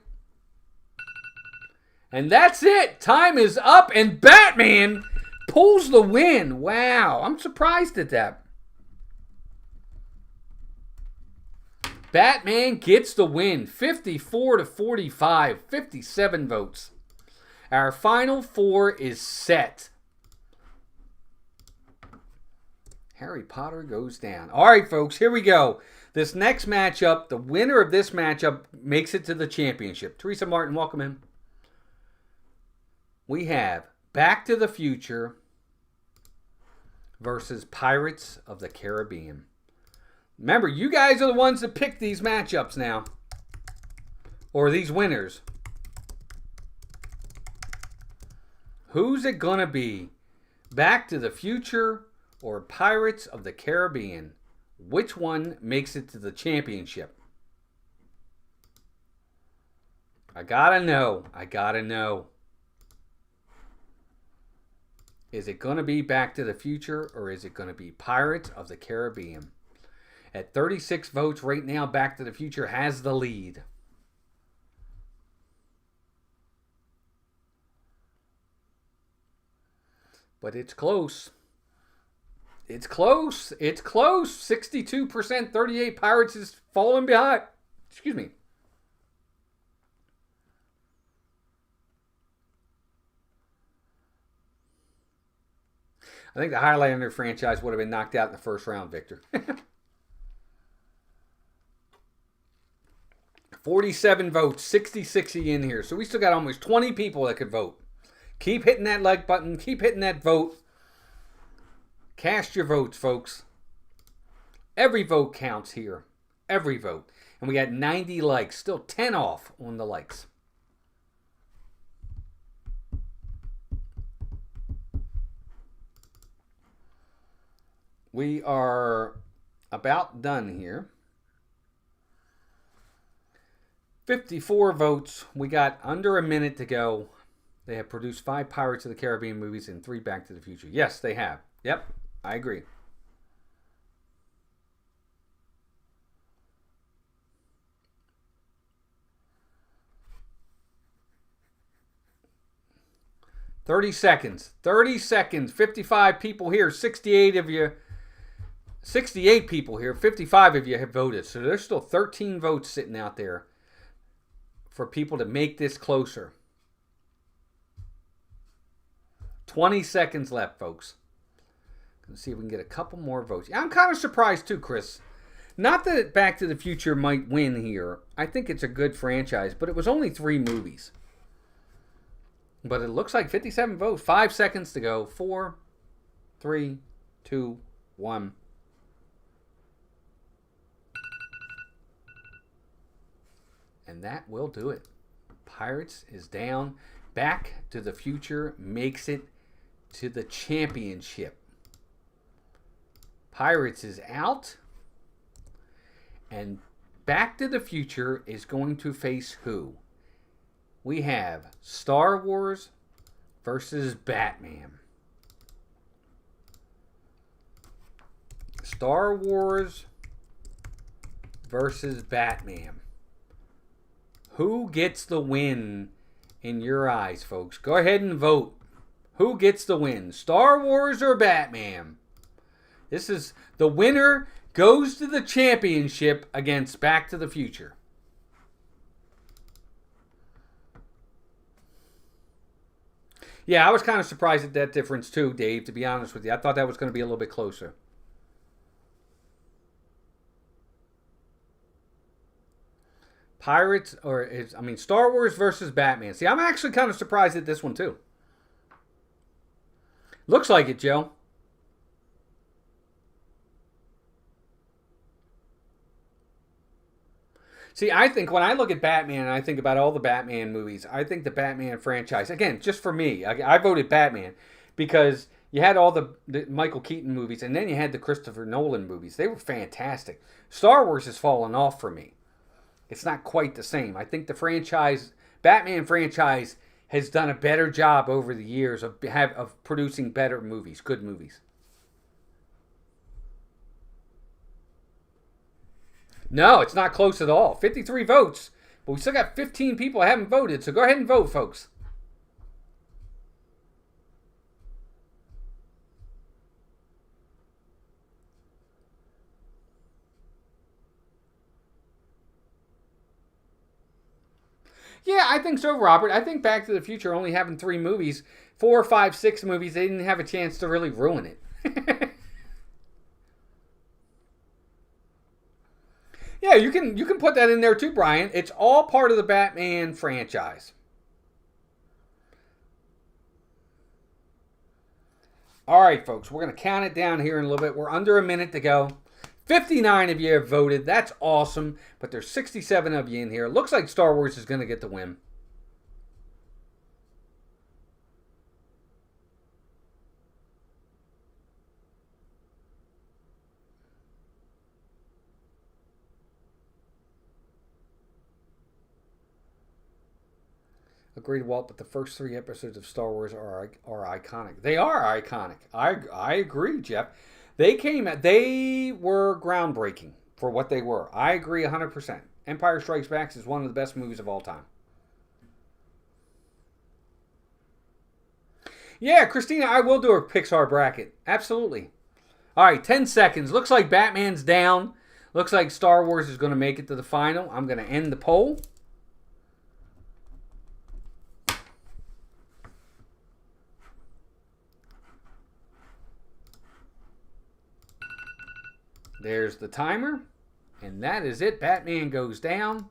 And that's it. Time is up, and Batman pulls the win. Wow, I'm surprised at that. Batman gets the win. 54 to 45. 57 votes. Our final four is set. Harry Potter goes down. All right, folks, here we go. This next matchup, the winner of this matchup makes it to the championship. Teresa Martin, welcome in. We have Back to the Future versus Pirates of the Caribbean. Remember, you guys are the ones that pick these matchups now. Or these winners. Who's it going to be? Back to the Future or Pirates of the Caribbean? Which one makes it to the championship? I gotta know. I gotta know. Is it going to be Back to the Future or is it going to be Pirates of the Caribbean? At 36 votes right now, Back to the Future has the lead. But it's close. It's close. It's close. 62%, 38 Pirates is falling behind. Excuse me. I think the Highlander franchise would have been knocked out in the first round, Victor. 47 votes, 60-60 in here. So we still got almost 20 people that could vote. Keep hitting that like button. Keep hitting that vote. Cast your votes, folks. Every vote counts here. Every vote. And we got 90 likes. Still 10 off on the likes. We are about done here. 54 votes. We got under a minute to go. They have produced 5 Pirates of the Caribbean movies and 3 Back to the Future. Yes, they have. Yep, I agree. $30 seconds. 30 seconds. 55 people here. 68 of you. 68 people here. 55 of you have voted. So there's still 13 votes sitting out there for people to make this closer. 20 seconds left, folks. Let's see if we can get a couple more votes. I'm kind of surprised too, Chris. Not that Back to the Future might win here. I think it's a good franchise, but it was only 3 movies. But it looks like 57 votes. 5 seconds to go. 4, 3, 2, 1. And that will do it. Pirates is down. Back to the Future makes it to the championship. Pirates is out. And Back to the Future is going to face who? We have Star Wars versus Batman. Star Wars versus Batman. Who gets the win in your eyes, folks? Go ahead and vote. Who gets the win? Star Wars or Batman? This is the winner goes to the championship against Back to the Future. Yeah, I was kind of surprised at that difference too, Dave, to be honest with you. I thought that was going to be a little bit closer. Pirates, Star Wars versus Batman. See, I'm actually kind of surprised at this one too. Looks like it, Joe. See, I think when I look at Batman and I think about all the Batman movies, I think the Batman franchise, again, just for me, I voted Batman because you had all the Michael Keaton movies and then you had the Christopher Nolan movies. They were fantastic. Star Wars has fallen off for me. It's not quite the same. I think the Batman franchise has done a better job over the years of producing better movies, good movies. No, it's not close at all. 53 votes, but we still got 15 people who haven't voted, so go ahead and vote, folks. Yeah, I think so, Robert. I think Back to the Future only having 3 movies, 4, 5, 6 movies, they didn't have a chance to really ruin it. Yeah, you can put that in there too, Brian. It's all part of the Batman franchise. All right, folks, we're going to count it down here in a little bit. We're under a minute to go. 59 of you have voted. That's awesome. But there's 67 of you in here. Looks like Star Wars is going to get the win. Agreed, Walt, but the first 3 episodes of Star Wars are iconic. They are iconic. I agree, Jeff. They were groundbreaking for what they were. I agree 100%. Empire Strikes Back is one of the best movies of all time. Yeah, Christina, I will do a Pixar bracket. Absolutely. All right, 10 seconds. Looks like Batman's down. Looks like Star Wars is going to make it to the final. I'm going to end the poll. There's the timer. And that is it. Batman goes down.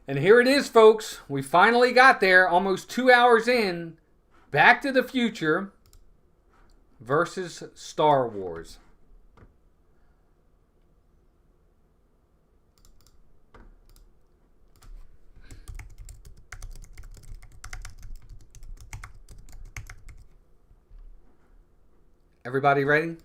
And here it is, folks. We finally got there. Almost 2 hours in. Back to the Future versus Star Wars. Everybody ready?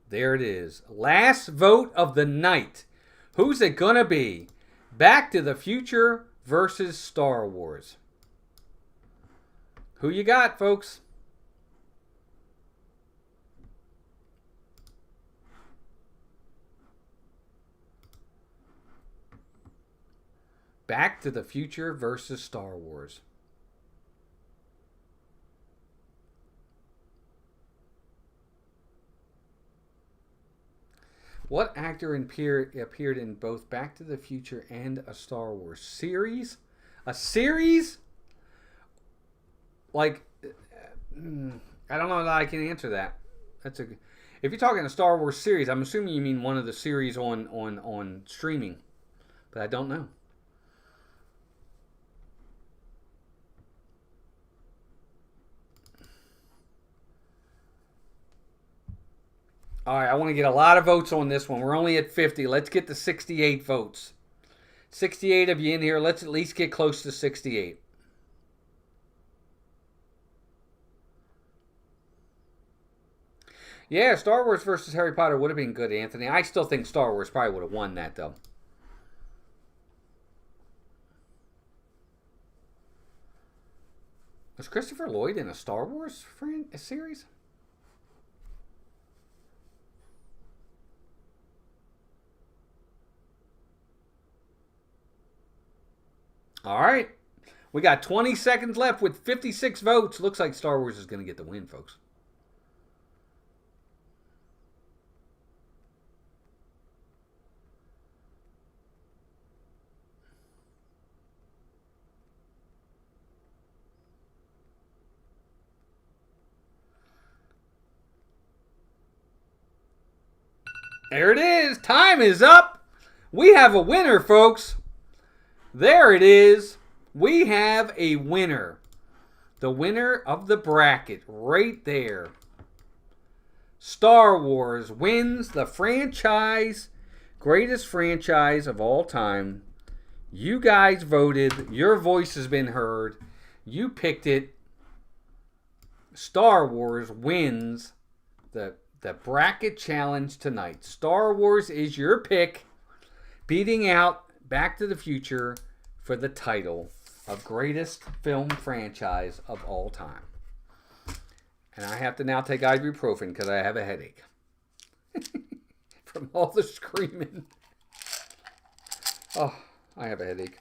There it is. Last vote of the night. Who's it gonna be? Back to the Future versus Star Wars. Who you got, folks? Back to the Future versus Star Wars. What actor appeared in both Back to the Future and a Star Wars series? A series? Like, I don't know that I can answer that. If you're talking a Star Wars series, I'm assuming you mean one of the series on streaming, but I don't know. All right, I want to get a lot of votes on this one. We're only at 50. Let's get to 68 votes. 68 of you in here. Let's at least get close to 68. Yeah, Star Wars versus Harry Potter would have been good, Anthony. I still think Star Wars probably would have won that, though. Was Christopher Lloyd in a Star Wars series? All right. We got 20 seconds left with 56 votes. Looks like Star Wars is going to get the win, folks. There it is. Time is up. We have a winner, folks. There it is. We have a winner. The winner of the bracket right there. Star Wars wins the franchise, greatest franchise of all time. You guys voted. Your voice has been heard. You picked it. Star Wars wins the bracket challenge tonight. Star Wars is your pick, beating out Back to the Future for the title of greatest film franchise of all time. And I have to now take ibuprofen because I have a headache from all the screaming. Oh, I have a headache.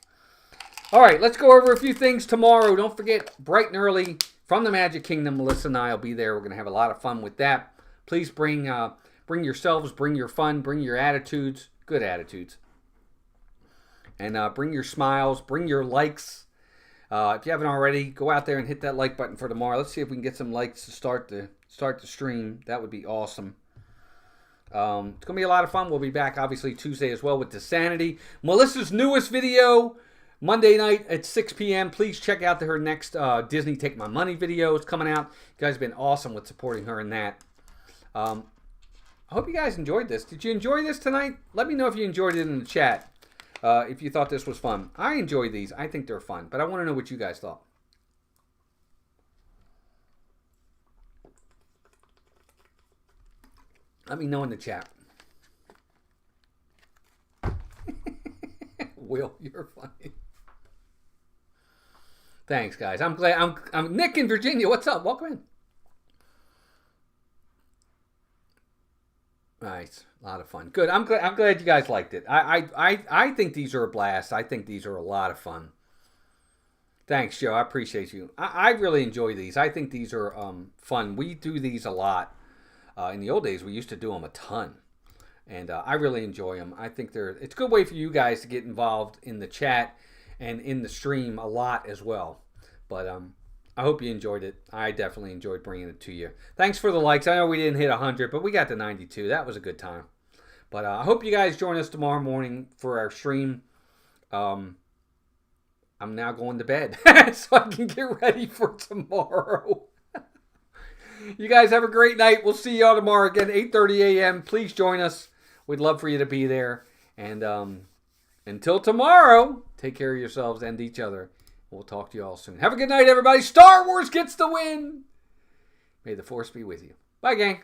All right, let's go over a few things tomorrow. Don't forget, bright and early from the Magic Kingdom, Melissa and I will be there. We're going to have a lot of fun with that. Please bring yourselves, bring your fun, bring your attitudes, good attitudes. And bring your smiles, bring your likes. If you haven't already, go out there and hit that like button for tomorrow. Let's see if we can get some likes to start the stream. That would be awesome. It's going to be a lot of fun. We'll be back, obviously, Tuesday as well with Insanity. Melissa's newest video, Monday night at 6 p.m. Please check out her next Disney Take My Money video. It's coming out. You guys have been awesome with supporting her in that. I hope you guys enjoyed this. Did you enjoy this tonight? Let me know if you enjoyed it in the chat. If you thought this was fun. I enjoy these. I think they're fun. But I want to know what you guys thought. Let me know in the chat. Will, you're funny. Thanks, guys. I'm glad. I'm Nick in Virginia. What's up? Welcome in. Nice. A lot of fun. Good. I'm glad you guys liked it. I think these are a blast. I think these are a lot of fun. Thanks, Joe. I appreciate you. I really enjoy these. I think these are fun. We do these a lot. In the old days, we used to do them a ton. And I really enjoy them. I think it's a good way for you guys to get involved in the chat and in the stream a lot as well. But I hope you enjoyed it. I definitely enjoyed bringing it to you. Thanks for the likes. I know we didn't hit 100, but we got to 92. That was a good time. But I hope you guys join us tomorrow morning for our stream. I'm now going to bed so I can get ready for tomorrow. You guys have a great night. We'll see y'all tomorrow again, 8:30 a.m. Please join us. We'd love for you to be there. And until tomorrow, take care of yourselves and each other. We'll talk to you all soon. Have a good night, everybody. Star Wars gets the win. May the Force be with you. Bye, gang.